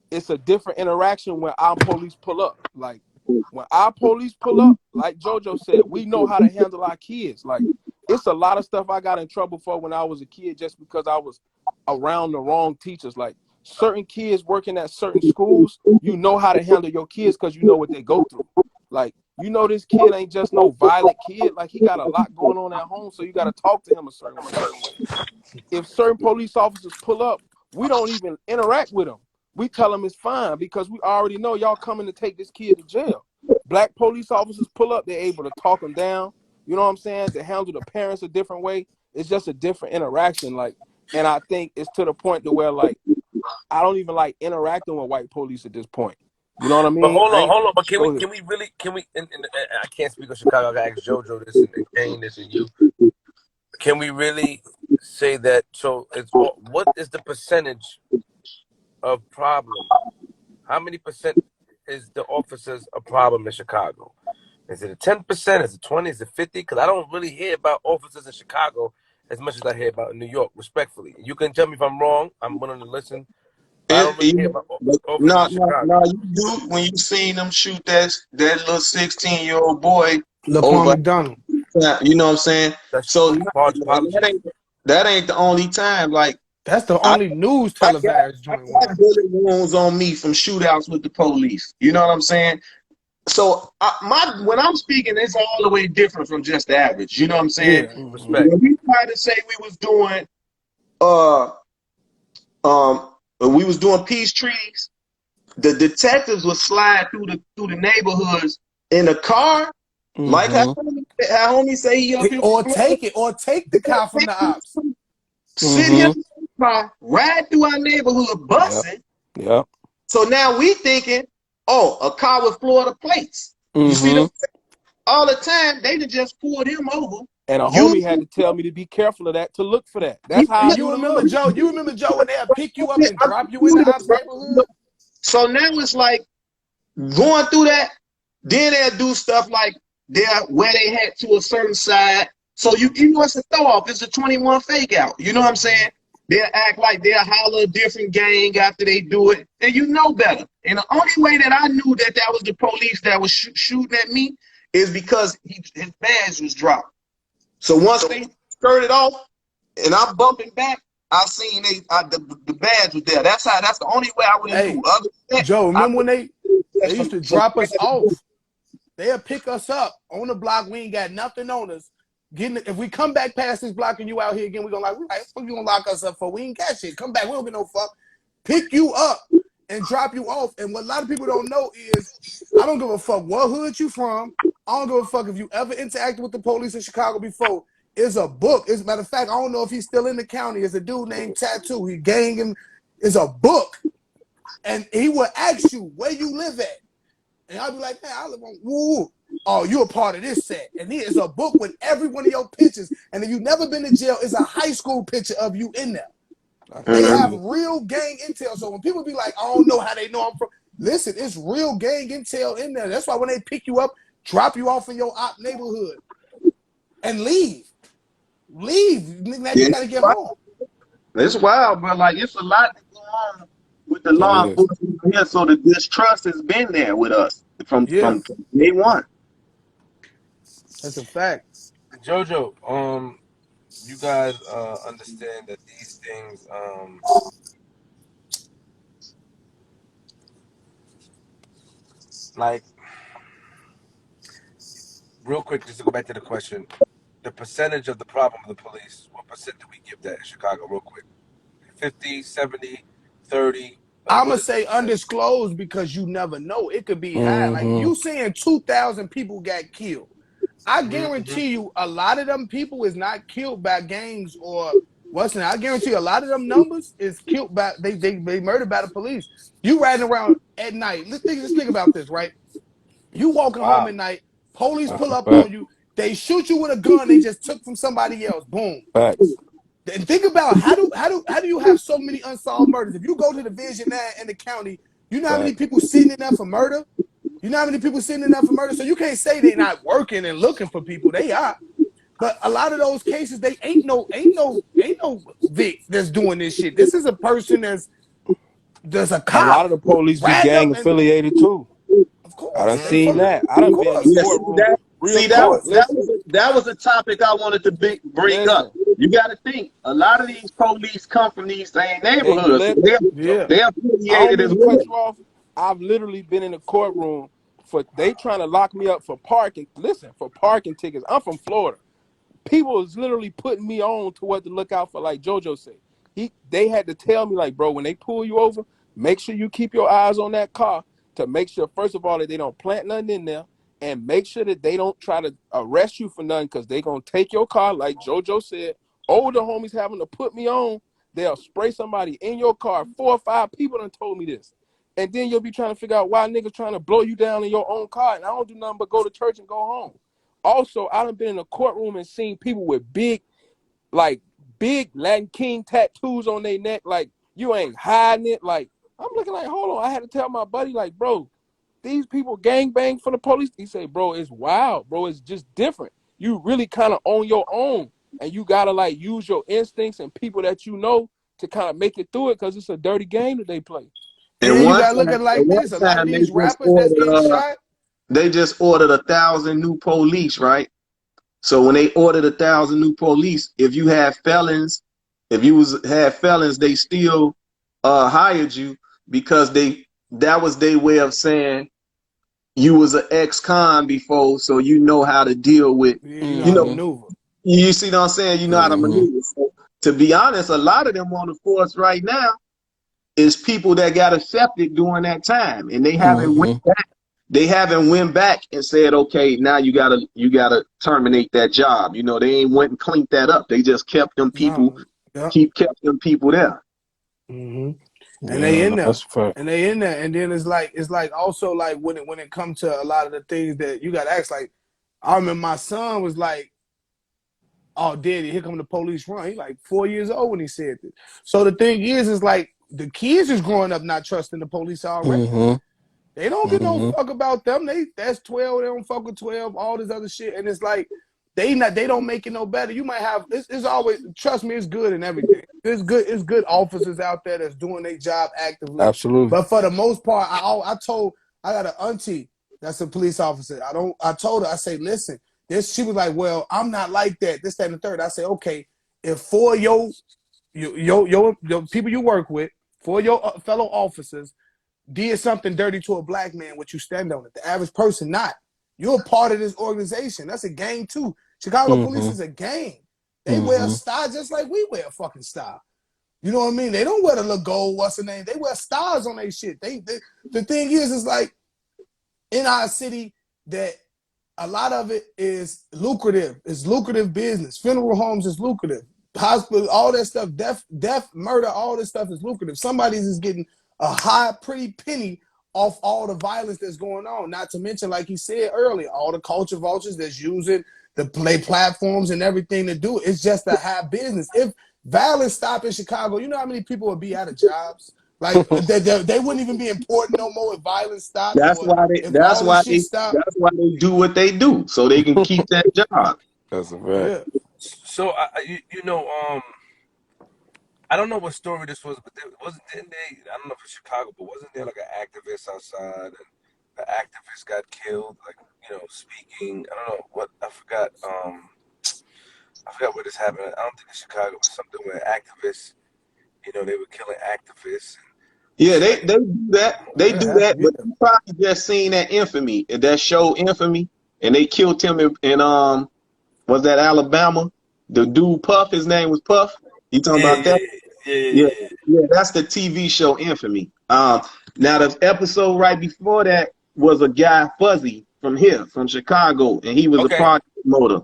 it's a different interaction when our police pull up. Like when our police pull up, like JoJo said, we know how to handle our kids. Like it's a lot of stuff I got in trouble for when I was a kid just because I was around the wrong teachers. Like certain kids working at certain schools, you know how to handle your kids because you know what they go through. Like you know this kid ain't just no violent kid. Like, he got a lot going on at home, so you got to talk to him a certain way. If certain police officers pull up, we don't even interact with them. We tell them it's fine because we already know y'all coming to take this kid to jail. Black police officers pull up, they're able to talk them down. You know what I'm saying? They handle the parents a different way. It's just a different interaction. Like, and I think it's to the point to where, like, I don't even like interacting with white police at this point. You know what I mean? But hold I ain't- on. But can Go we ahead. can we really can we? And I can't speak of Chicago. I gotta ask JoJo this and Kane this and you. Can we really say that? So it's what is the percentage of problem? How many percent is the officers a problem in Chicago? Is it a 10%? Is it 20? Is it 50? Because I don't really hear about officers in Chicago as much as I hear about in New York. Respectfully, you can tell me if I'm wrong. I'm willing to listen. But I don't really hear about officers in Chicago. You do when you seen them shoot that little 16-year-old boy Laquan over. McDonald. You know what I'm saying? That's So apologies. that ain't the only time. Like That's the I, only news I televised got joint one. bullet wounds on me from shootouts with the police. You know what I'm saying? So when I'm speaking, it's all the way different from just the average. You know what I'm saying? Yeah. Respect. When we tried to say we was doing peace treaties, the detectives would slide through the neighborhoods in a car, like how homie say he up here Or from take the car from the ops. sit here in the car, ride through our neighborhood, bussing. Yep. So now we thinking, oh, a car with Florida plates. You see them all the time. They just pulled him over. And a homie had to tell me to be careful of that, to look for that. That's how I You knew to remember look. Joe? You remember Joe when they'll pick you up and drop you in the ops neighborhood? So now it's like going through that. Then they'll do stuff like they'll wear their hat to a certain side. So you know it's a throw off. It's a 21 fake out. You know what I'm saying? They'll act like they'll holler a different gang after they do it. And you know better. And the only way that I knew that was the police that was shooting at me is because his badge was dropped. So once they skirted off and I'm bumping back, I seen the badge was there. That's the only way I would have knew. Other than that, Joe, remember when they used to drop us off? They'll pick us up on the block. We ain't got nothing on us. If we come back past this block and you out here again, we gonna fuck you gonna lock us up for? We ain't got shit. Come back, we don't get no fuck. Pick you up and drop you off. And what a lot of people don't know is I don't give a fuck what hood you from. I don't give a fuck if you ever interacted with the police in Chicago before. It's a book. As a matter of fact, I don't know if he's still in the county. It's a dude named Tattoo. He gang him. It's a book. And he will ask you where you live at. And I'll be like, man, I live on woo. Oh, you're a part of this set. And here's a book with every one of your pictures. And if you've never been to jail, it's a high school picture of you in there. They have real gang intel. So when people be like, I don't know how they know I'm from. Listen, it's real gang intel in there. That's why when they pick you up, drop you off in your op neighborhood and leave. Now you gotta get home. it's wild, but like it's a lot that go on with the law enforcement here. So the distrust has been there with us from day one. That's a fact. JoJo, you guys understand that these things, like, real quick, just to go back to the question, the percentage of the problem of the police, what percent do we give that in Chicago, real quick? 50, 70, 30? Like, I'm what gonna is the say percentage? undisclosed because you never know. It could be high. Like you saying 2,000 people got killed. I guarantee you a lot of them people is not killed by gangs or what's that. I guarantee you a lot of them numbers is killed by they murdered by the police. You riding around at night. Let's think about this, right? You walking home Wow. at night, police pull up on you, they shoot you with a gun they just took from somebody else. Boom. Facts. And think about how do you have so many unsolved murders? If you go to Division 9 in the county, you know how many people sitting in there for murder? You know how many people sitting in there for murder? So you can't say they're not working and looking for people. They are. But a lot of those cases, they ain't no Vic that's doing this shit. This is a person there's a A cop lot of the police be riding up gang and affiliated too. of I course. done seen that. I Of done been in the course. courtroom. Real talk. Listen. That was a topic I wanted to bring up. Listen. You got to think a lot of these police come from these same Hey, neighborhoods. Flip. Yeah. They're I don't affiliated mean as to well. cut you off. I've literally been in the courtroom they trying to lock me up for parking. Listen, for parking tickets. I'm from Florida. People is literally putting me on to what to look out for, like JoJo said. They had to tell me, like, bro, when they pull you over, make sure you keep your eyes on that car to make sure, first of all, that they don't plant nothing in there, and make sure that they don't try to arrest you for nothing, because they gonna take your car, like JoJo said. Older homies having to put me on, they'll spray somebody in your car. 4 or 5 people done told me this. And then you'll be trying to figure out why niggas trying to blow you down in your own car, and I don't do nothing but go to church and go home. Also, I done been in a courtroom and seen people with big Latin King tattoos on their neck. Like, you ain't hiding it. Like, I'm looking like, hold on. I had to tell my buddy, like, bro, these people gangbang for the police. He said, bro, it's wild, bro. It's just different. You really kind of on your own. And you got to, like, use your instincts and people that you know to kind of make it through it, because it's a dirty game that they play. And And then you one gotta look time, at it like this. A lot of they these just rappers that's getting ordered shot. they just ordered 1,000 new police, right? So when they ordered 1,000 new police, if you had felons, had felons, they still hired you, because that was their way of saying you was an ex-con before, so you know how to deal with, Yeah, you know how to maneuver. you see what I'm saying? You know how to maneuver. So, to be honest, a lot of them on the force right now is people that got accepted during that time, and they haven't went back. They haven't went back and said, okay, now you gotta terminate that job. You know, they ain't went and cleaned that up. They just kept them people, kept them people there. And they in there, and then it's like also like when it comes to a lot of the things that you got to ask. Like, I remember my son was like, "Oh, daddy, here come the police run." He like 4 years old when he said this. So the thing is like the kids is growing up not trusting the police already. They don't give no fuck about them. That's 12. They don't fuck with 12. All this other shit, and it's like they don't make it no better. You might have it's always, trust me, it's good and everything. It's good officers out there that's doing their job actively. Absolutely. But for the most part, I got an auntie that's a police officer. I told her, I say, listen, she was like, well, I'm not like that. This, that, and the third. I say, okay, if 4 your people you work with, 4 your fellow officers did something dirty to a black man, what you stand on it. The average person not. You're a part of this organization. That's a gang too. Chicago police is a gang. They wear a style just like we wear a fucking style. You know what I mean? They don't wear the little gold, what's the name? They wear stars on their shit. The thing is like in our city that a lot of it is lucrative. It's lucrative business. Funeral homes is lucrative. Hospital, all that stuff, death, murder, all this stuff is lucrative. Somebody's is getting a high, pretty penny off all the violence that's going on. Not to mention, like he said earlier, all the culture vultures that's using the play platforms and everything to do it. It's just a high business. If violence stopped in Chicago, you know how many people would be out of jobs? Like they wouldn't even be important no more if violence stopped. That's or why if all this shit stopped. that's why they do what they do, so they can keep that job. That's a fact. Yeah. So I don't know what story this was, but didn't they? I don't know if it's Chicago, but wasn't there like an activist outside, and the activist got killed, like, speaking. I don't know what, I forgot. I forgot where this happened. I don't think it's Chicago. It was something where activists, they were killing activists. Yeah, they do that. They do that, but you probably just seen that show Infamy, and they killed him in was that Alabama? The dude Puff, his name was Puff. You talking about that? Yeah, that's the TV show Infamy. Now the episode right before that was a guy Fuzzy from Chicago, and he was a project promoter,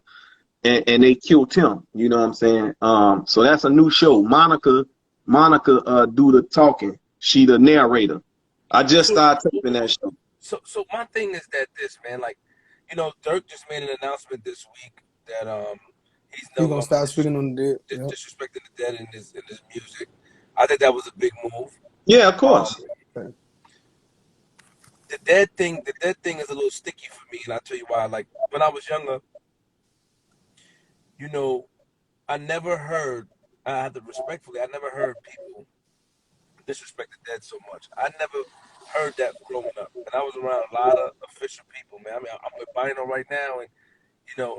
and they killed him. You know what I'm saying? So that's a new show. Monica do the talking. She the narrator. I just started taping that show. So my thing is that this, man, like, Dirk just made an announcement this week that he's no gonna longer start speaking on the dead. disrespecting the dead in his music. I think that was a big move. Yeah, of course. The dead thing is a little sticky for me, and I'll tell you why. Like, when I was younger, I never heard, I had to respectfully, I never heard people disrespect the dead so much. I never heard that growing up, and I was around a lot of official people, man. I mean, I'm with Bino right now, and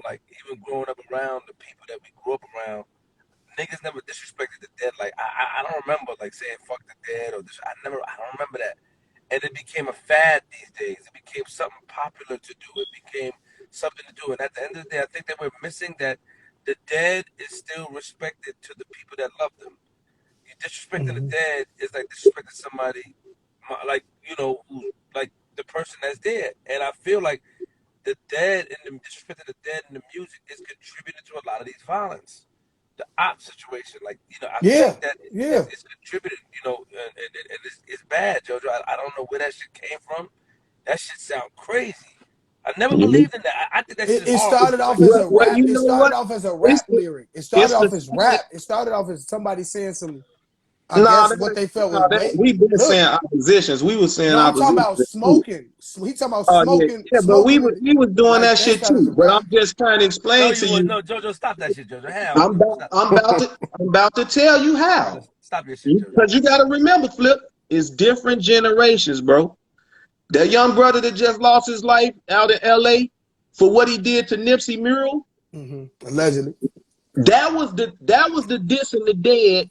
like, even growing up around the people that we grew up around, niggas never disrespected the dead. Like, I don't remember like saying fuck the dead or this. I don't remember that. and it became a fad these days. It became something popular to do. It became something to do. And at the end of the day, I think that we're missing that the dead is still respected to the people that love them. You disrespecting the dead is like disrespecting somebody, like who, like the person that's dead. And I feel like the dead and the disrespecting the dead in the music is contributing to a lot of these violence. The op situation, like I Yeah, think that yeah. it's contributed, and it's bad, Jojo. I don't know where that shit came from. That shit sound crazy. I never believed in that. I think that shit is It horrible. started off Like, as a Well, rap. you It know started what? off as a It's rap lyric. It started it's the off as rap. same. It started off as somebody saying some, I Nah, guess, what they felt was we've been look. saying oppositions. We were saying No, I'm talking about oppositions too. smoking. He talking about Oh yeah, smoking, yeah, but smoking, and we was doing like that that shit started as too. a But rap. I'm just trying to no, explain you to would you. no, Jojo. Stop that shit, Jojo. Hell no. Stop. I'm about to tell you how. Stop your shit, Jojo. Because you got to remember, Flip, it's different generations, bro. That young brother that just lost his life out in L.A. for what he did to Nipsey Mural, Allegedly. that was the diss in the dead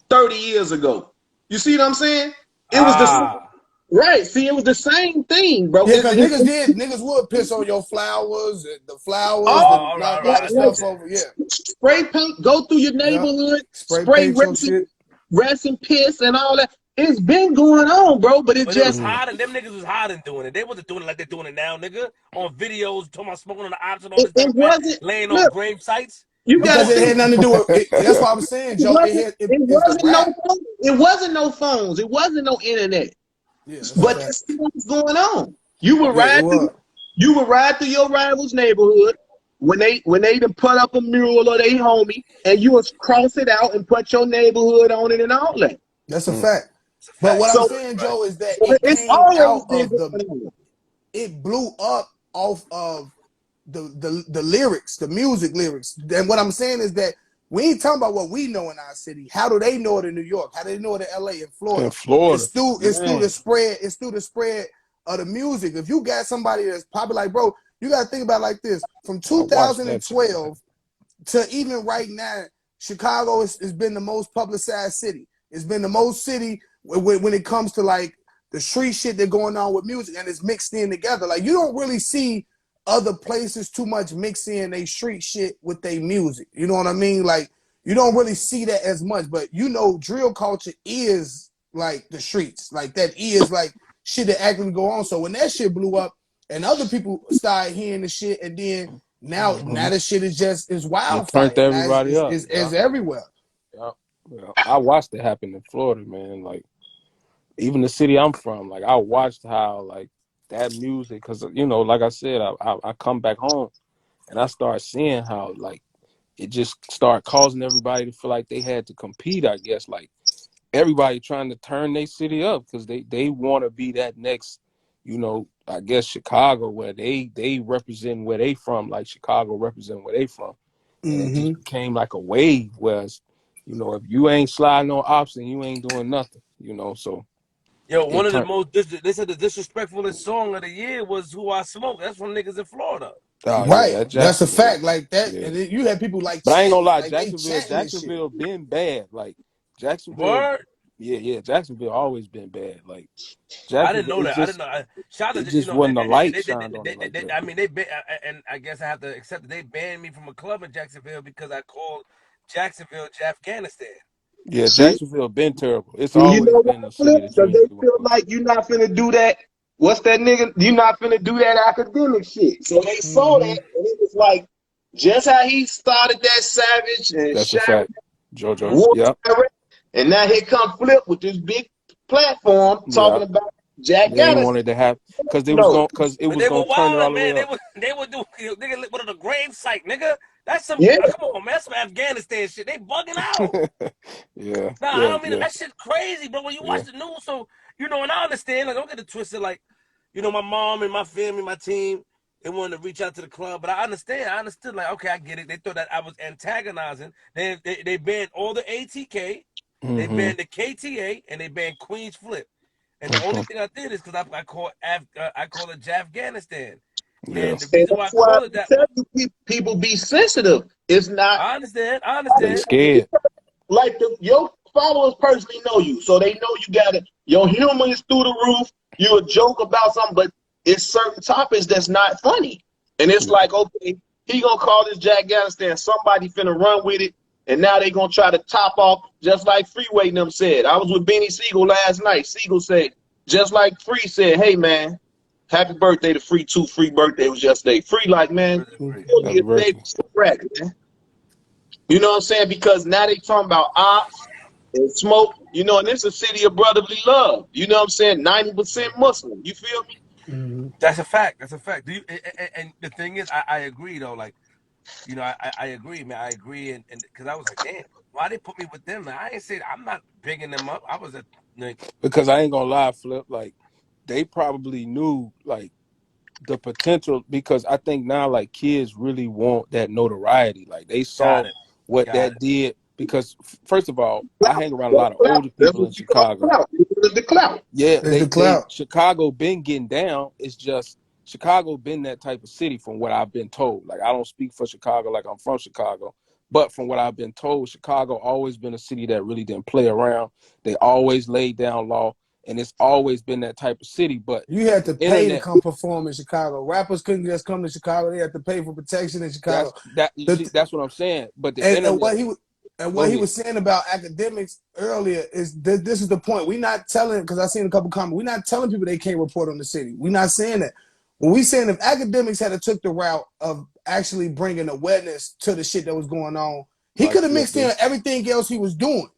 30 years ago. You see what I'm saying? It was the Ah. right. See, it was the same thing, bro. Yeah, because niggas would piss on your flowers, the Oh, flowers, All the all right, blood, all all right. the I see what stuff you're saying. over. Yeah, spray paint, go through your yeah. neighborhood, Spray spray paint your shit. rest piss and all that. It's been going on, bro, but it But it was just hiding. Them niggas was hiding doing it. They wasn't doing it like they're doing it now, nigga. On videos, talking about smoking on the ops and all it, this type it of crap, wasn't. laying on Look, grave sites. you Come gotta Because on, it think. had Jojo. nothing to do with it. That's what I was saying, Joe. It's the rap. It wasn't no phones. It wasn't no internet. Yeah, that's a But fact. that's what was going on. You would Yeah, it ride through was. your rival's neighborhood when they done put up a mural of their homie, and you would cross it out and put your neighborhood on it and all that. That's a fact. It's a But what fact. I'm So, saying, Right. Joe, is that so it it's came always out been of going on. it blew up off of the lyrics, the music lyrics. And what I'm saying is that we ain't talking about what we know in our city. How do they know it in New York? How do they know it in LA and In Florida? Florida. It's through Man. the spread. It's through the spread of the music. If you got somebody that's probably like, bro, you got to think about it like this. From I watched that shit. 2012 to even right now, Chicago has been the most publicized city. It's been the most city when it comes to like the street shit that's going on with music, and it's mixed in together. Like you don't really see other places too much mix in they street shit with their music. You know what I mean? Like you don't really see that as much, but drill culture is like the streets. Like that is like shit that actually go on. So when that shit blew up and other people started hearing the shit, and then now the shit is just is It turned wildfire. Now everybody up. it's everywhere. Yeah. Yeah. I watched it happen in Florida, man. Like even the city I'm from, like I watched how like that music, because like I said, I come back home and I start seeing how like it just started causing everybody to feel like they had to compete. I guess like everybody trying to turn their city up because they want to be that next, I guess Chicago, where they represent where they from, like Chicago represent where they from, and it just became like a wave. Whereas, if you ain't sliding on ops and you ain't doing nothing, so Yo, one it of the turned. most they said the disrespectfulest song of the year was "Who I Smoke." That's from niggas in Florida. Oh yeah, Right. that That's a Jacksonville, fact. Like that, yeah. and then you had people like But I ain't gonna chanting, lie, like they Jacksonville, chanting this shit. Jacksonville been bad. Like Jacksonville, Word. yeah, Jacksonville always been bad. Like I didn't Jacksonville, know that. I didn't know. Shout out it to just wasn't a light shined on it like they that. I mean and I guess I have to accept that they banned me from a club in Jacksonville because I called Jacksonville Afghanistan. Yeah, See, Jacksonville been terrible. It's you always know why, been a city Flip? that you Because ain't they doing feel well. like you're not finna do that. What's that nigga? You're not finna do that academic shit. So they saw that, and it was like just how he started that savage and That's a shot fact, JoJo. war Yep, direct, and now here come Flip with this big platform talking yep. about Jack They ain't Gannis. wanted to have No, because it But was they were gonna turn it all wilding, the way man. up. They would do nigga what a grave site, nigga. That's some yeah, come on, man. That's some Afghanistan shit. They bugging out. Yeah, Nah, I yeah, don't mean yeah, that shit crazy, bro. When you watch yeah. the news, so and I understand. Like, don't get it twisted. Like, my mom and my family, my team, they wanted to reach out to the club, but I understand. I understood. Like, okay, I get it. They thought that I was antagonizing. They banned all the ATK, they Mm-hmm. banned the KTA, and they banned Queens Flip. And the only Mm-hmm. thing I did is because I called I call it Afghanistan. Yeah. And the and reason why I that's why call it I that, tell you people be sensitive. It's not I understand. I They understand. scared. like your followers personally know you, so they know you got it. Your humor is through the roof. You a joke about something, but it's certain topics that's not funny. And it's like, okay, he gonna call this Jack Afghanistan. Somebody finna run with it, and now they gonna try to top off, just like Freeway and them said. I was with Benny Siegel last night. Siegel said, just like Free said, hey man, happy birthday to Free too. Free birthday was yesterday. Free like, man, Happy birthday. you know what I'm saying? Because now they talking about ops and smoke, you know, and it's a city of brotherly love. You know what I'm saying? 90% Muslim. You feel me? Mm-hmm. That's a fact. That's a fact. Do you? And the thing is, I agree though. Like, you know, I agree, man. I agree, and because I was like, damn, why they put me with them? Like, I ain't say I'm not bigging them up. I was like, Because I ain't gonna lie, Flip. Like, they probably knew like the potential, because I think now like kids really want that notoriety. Like they saw got it, what got that it. did. Because first of all, I hang around a lot of older That's people in what you call Chicago. clout. It's the clout. Yeah, It's the they clout. Chicago been getting down. It's just Chicago been that type of city from what I've been told. Like I don't speak for Chicago like I'm from Chicago, but from what I've been told, Chicago always been a city that really didn't play around. They always laid down law, and it's always been that type of city. But You had the to pay to internet, come perform in Chicago. Rappers couldn't just come to Chicago. They had to pay for protection in Chicago. you The, see, that's what I'm saying. But the and internet, what go he ahead. was saying about academics earlier is this is the point. We're not telling, because I seen a couple comments, we're not telling people they can't report on the city. We're not saying that. When we saying if academics had took the route of actually bringing awareness to the shit that was going on, he Like could have Flip mixed in do. everything else he was doing.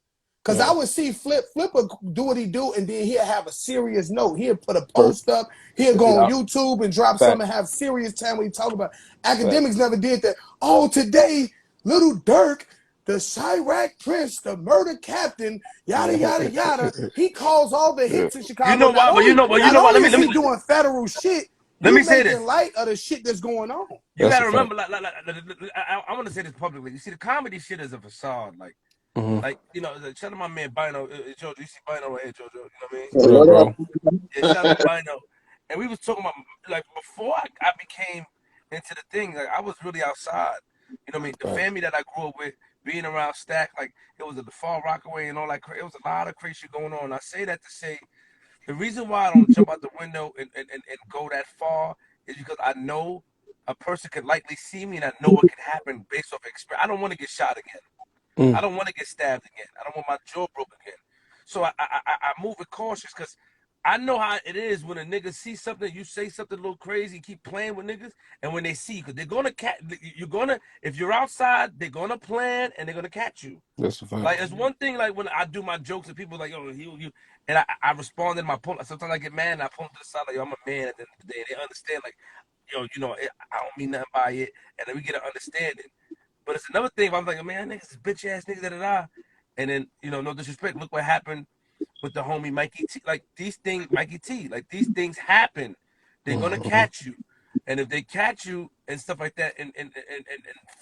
Because I Yeah. would see Flip would do what he do, and then he'll have a serious note. He'll put a First, post up. He'll go on yeah. YouTube and drop Fact. something and have serious time when he talk about. Fact. Academics never did that. Oh, today, Little Dirk, the Chirac Prince, the murder captain, yada, yada, yada. He calls all the hits in You Chicago. know why? But you know what? Only is he doing federal shit, Let me you say making this. light of the shit that's going on. You That's got to a fact. remember, I want to say this publicly. You see, the comedy shit is a facade. Mm-hmm. Like you know, shout out to my man Bino. Jojo, you see Bino right here, Jojo. You know what I mean? What up, bro? Yeah, shout out to Bino. And we was talking about like before I became into the thing. Like I was really outside. You know what I mean? The Fact. family that I grew up with, being around Stack, like it was at the Far Rockaway and all that. It was a lot of crazy shit going on. I say that to say the reason why I don't jump out the window and go that far is because I know a person could likely see me and I know what could happen based off experience. I don't want to get shot again. I don't want to get stabbed again. I don't want my jaw broke again. So I move with cautious because I know how it is when a nigga sees something, you say something a little crazy, keep playing with niggas, and when they see, because they're gonna catch, you're gonna, if you're outside, they're gonna plan and they're gonna catch you. That's a fact. Like it's one thing, like when I do my jokes and people like, yo, you, and I respond and I pull. Sometimes I get mad and I pull them to the side like, yo, I'm a man. At the end of the day, they understand like, yo, you know, I don't mean nothing by it, and then we get an understanding. But it's another thing if I'm like, man, niggas is bitch ass niggas, da da da. And then, you know, no disrespect, look what happened with the homie Mikey T. Like these things, Mikey T, like these things happen. They're gonna catch you. And if they catch you and stuff like that, and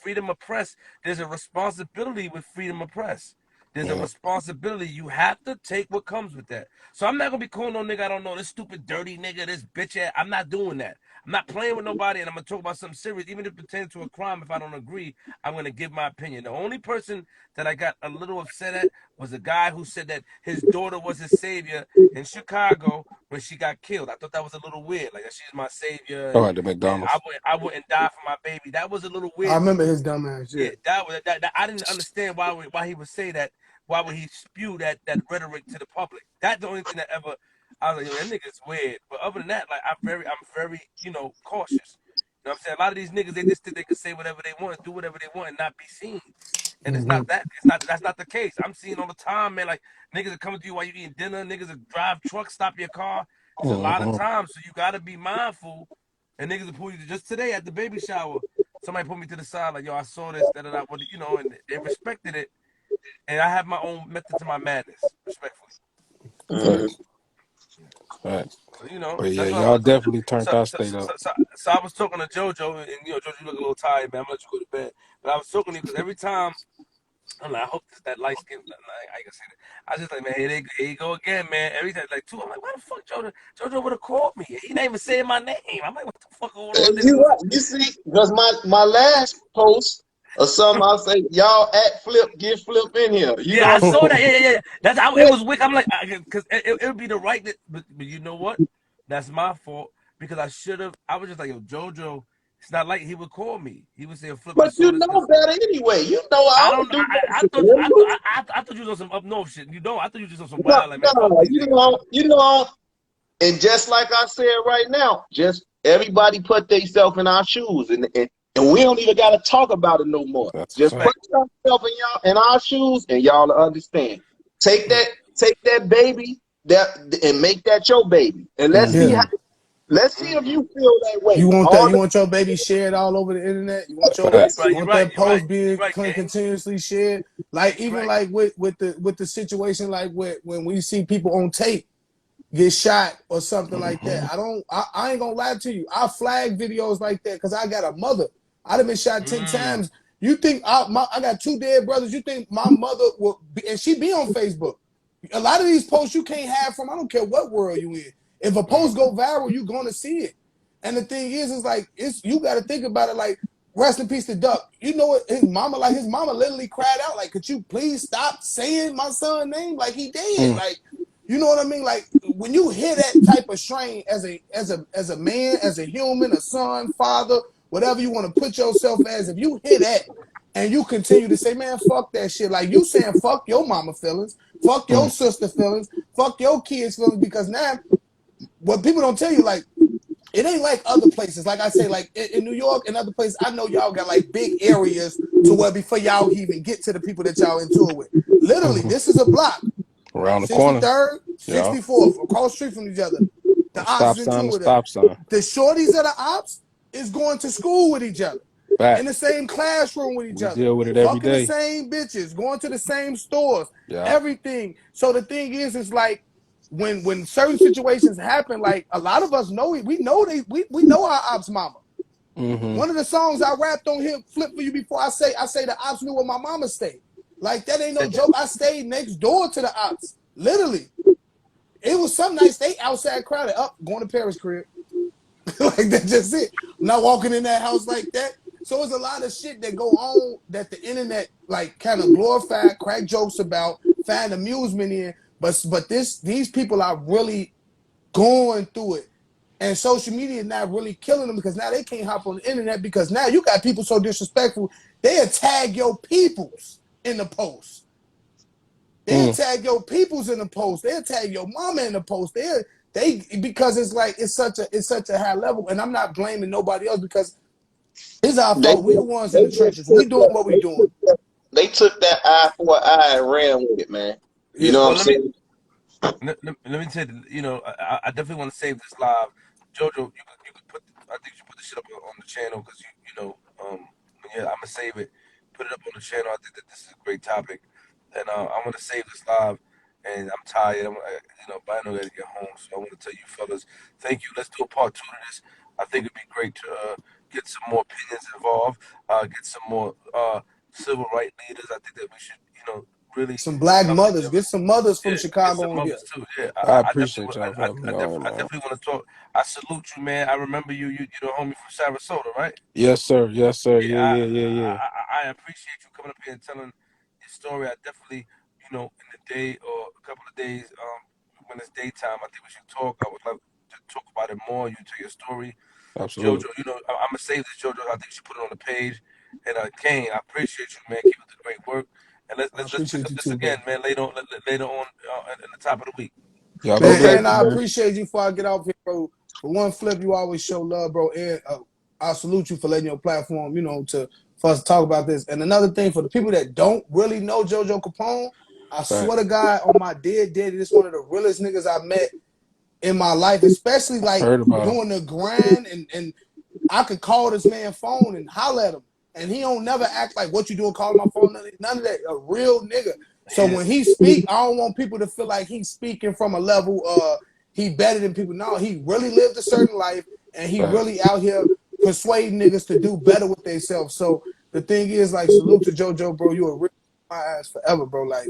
freedom of press, there's a responsibility with freedom of press. There's a responsibility. You have to take what comes with that. So I'm not gonna be calling no nigga I don't know, this stupid dirty nigga, this bitch ass. I'm not doing that. I'm not playing with nobody, and I'm gonna talk about something serious, even if it pertains to a crime. If I don't agree, I'm gonna give my opinion. The only person that I got a little upset at was a guy who said that his daughter was his savior in Chicago when she got killed. I thought that was a little weird. Like she's my savior, Oh, at the and McDonald's. I wouldn't die for my baby. That was a little I weird to remember me. his dumb ass Yeah, shit. that I didn't understand why he would say that. Why would he spew that rhetoric to the public? That's the only thing that ever. I was like, yo, that nigga's weird. But other than that, like I'm very, you know, cautious. You know what I'm saying? A lot of these niggas, they just think they can say whatever they want, do whatever they want, and not be seen. And it's not that. That's not the case. I'm seeing all the time, man. Like niggas are coming to you while you eating dinner. Niggas are drive trucks, stop your car. It's a lot of times, so you gotta be mindful. And niggas will pull you. Just today at the baby shower, somebody put me to the side, like, yo, I saw this, you know, and they respected it. And I have my own method to my madness, respectfully. Facts. Facts. So, you know, But yeah, that's what I y'all want to do. definitely turned So, our so, state so, up. so, so I was talking to JoJo, and you know, JoJo, you look a little tired, man. I'm gonna let you go to bed. But I was talking to you because every time, I'm like, I hope that light skin, I can say that. I was just like, man, here you go again, man. Every time, like, I'm like, why the fuck JoJo would have called me? He not even saying my name. I'm like, what the fuck going on? You right. You see, because my last post, or something. I'll say, y'all at Flip, get Flip in here. You know Yeah, I what I'm saw that. saying? Yeah. That's how it was wicked. I'm like, because it would be the right, but you know what? That's my fault because I should have. I was just like, yo, JoJo. It's not like he would call me. He would say, Flip, I But saw you this. know better anyway. You know I I don't. don't do I nothing thought. for you. I thought you was on some up north shit. You don't. I thought you was just on some No, wild. Like, man, fuck these you niggas, man. know, and just like I said right now, just everybody put themselves in our shoes, and we don't even got to talk about it no more. That's what's Just up. put yourself in our shoes, and y'all will understand. Take that baby and make that your baby, and Yeah. let's see if you feel that way. You want that? All You want your baby shared all over the internet? You want your Facts. Right, you you're want right. that You're right. post being You're right, King. continuously shared? Like You're even right. like with the situation like when we see people on tape get shot or something like that. I ain't gonna lie to you. I flag videos like that because I got a mother. I'd have been shot 10 times. You think I got 2 dead brothers? You think my mother will be, and she be on Facebook? A lot of these posts you can't have from I don't care what world you in. If a post go viral, you gonna see it. And the thing is like you got to think about it like rest in peace to Duck. You know what his mama literally cried out like, could you please stop saying my son's name like he dead? Like, you know what I mean? Like when you hear that type of strain as a man, as a human, a son, father, whatever you want to put yourself as, if you hear that and you continue to say, man, fuck that shit. Like you saying, fuck your mama feelings, fuck your sister feelings, fuck your kids feelings, because now what people don't tell you, like, it ain't like other places. Like I say, like in New York and other places, I know y'all got like big areas to where before y'all even get to the people that y'all in tour with. Literally, this is a block. Around the corner. 63rd, Yeah. 64th, across the street from each other. The A ops stop is in sign, tour a with us. stop sign. The shorties of the ops is going to school with each other. In the Facts. same classroom with each We other, deal with it every fucking the day. same bitches, going to the same stores, Yeah. everything. So the thing is like when certain situations happen, like a lot of us know it. We know our ops mama. One of the songs I rapped on here, Flip for you before I say the ops knew where my mama stayed. Like that ain't no joke. I stayed next door to the ops. Literally. It was some nights they outside crowded up going to Paris crib. Like that's just it. I'm not walking in that house like that. So it's a lot of shit that go on that the internet like kind of glorified, crack jokes about, find amusement in. But these people are really going through it. And social media is not really killing them because now they can't hop on the internet because now you got people so disrespectful, they'll tag your peoples in the post. They'll tag your peoples in the post. They'll tag your mama in the post. They because it's like it's such a high level. And I'm not blaming nobody else because it's our They fault. We the ones in the trenches. We doing what we doing. they took that eye for an eye and ran with it, man. You Yeah. know what Well, I'm saying? let me tell you. You know, I definitely want to save this live, JoJo. You could put. I think you should put the shit up on the channel because you know. Yeah, I'm gonna save it. Put it up on the channel. I think that this is a great topic, and I want to save this live. And I'm tired. But I know I gotta get home, so I want to tell you fellas, thank you. Let's do a part 2 to this. I think it'd be great to get some more opinions involved. Get some more civil rights leaders. I think that we should, really Some black come mothers. together. Get some mothers from Yeah, get some Chicago on here. mothers too. Yeah, I I definitely, appreciate y'all for having me on, I man. definitely want to talk. I salute you, man. I remember you. You're the homie from Sarasota, right? Yes, sir. Yes, sir. Yeah, Yeah. I appreciate you coming up here and telling your story. I definitely, in the day or a couple of days, when it's daytime, I think we should talk. I would love to talk about it more. You tell your story, Absolutely. JoJo. I'm gonna save this, JoJo. I think you should put it on the page. And Kane, I appreciate you, man. Keep up the great work. And I let's pick appreciate up you this too, again, bro. man. Later on in the top of the week. Y'all be Man, Okay. and blessed, I man. appreciate you before I get off here, bro. For one, Flip, you always show love, bro. And I salute you for letting your platform, for us to talk about this. And another thing, for the people that don't really know JoJo Capone, I swear Facts. to God, on my dead daddy, this is one of the realest niggas I met in my life, especially like Heard about him. doing the grind and I could call this man phone and holler at him. And he don't never act like what you doing, calling my phone, none of that. A real nigga. So Yeah. when he speak, I don't want people to feel like he's speaking from a level he better than people. No, he really lived a certain life and he Facts. really out here persuading niggas to do better with themselves. So the thing is, like, salute to JoJo, bro. You a real my ass forever, bro. Like,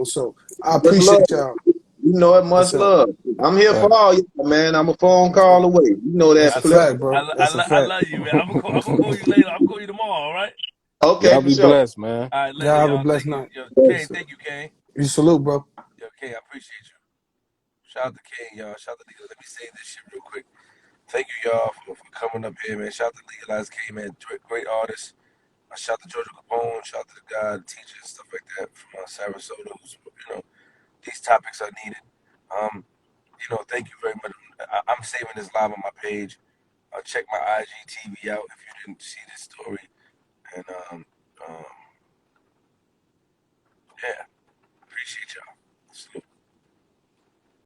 so I Much love. appreciate y'all. You know it. Much That's up. love. I'm here for Facts. all y'all, man. I'm a phone That's call away. You know that, that's a Flip. fact, bro. That's a I fact. love you, man. I'm gonna call you later. I'm gonna call you tomorrow. All right. Okay, Y'all for be sure. blessed, man. All right, later, Y'all have a y'all. blessed Thank you. night. Yo, Yes, Kane, sir. thank you, Kane. You salute, bro. Yo, Kane, I appreciate you. Shout out to Kane, y'all. Shout out to Legalize. Let me say this shit real quick. Thank you, y'all, for coming up here, man. Shout out to Legalize Kane, man. Great artist. Shout out to Georgia Capone. Shout out to the guy, the teacher, and stuff like that from Sarasota. Who's, these topics are needed. Thank you very much. I'm saving this live on my page. Check my IGTV out if you didn't see this story. And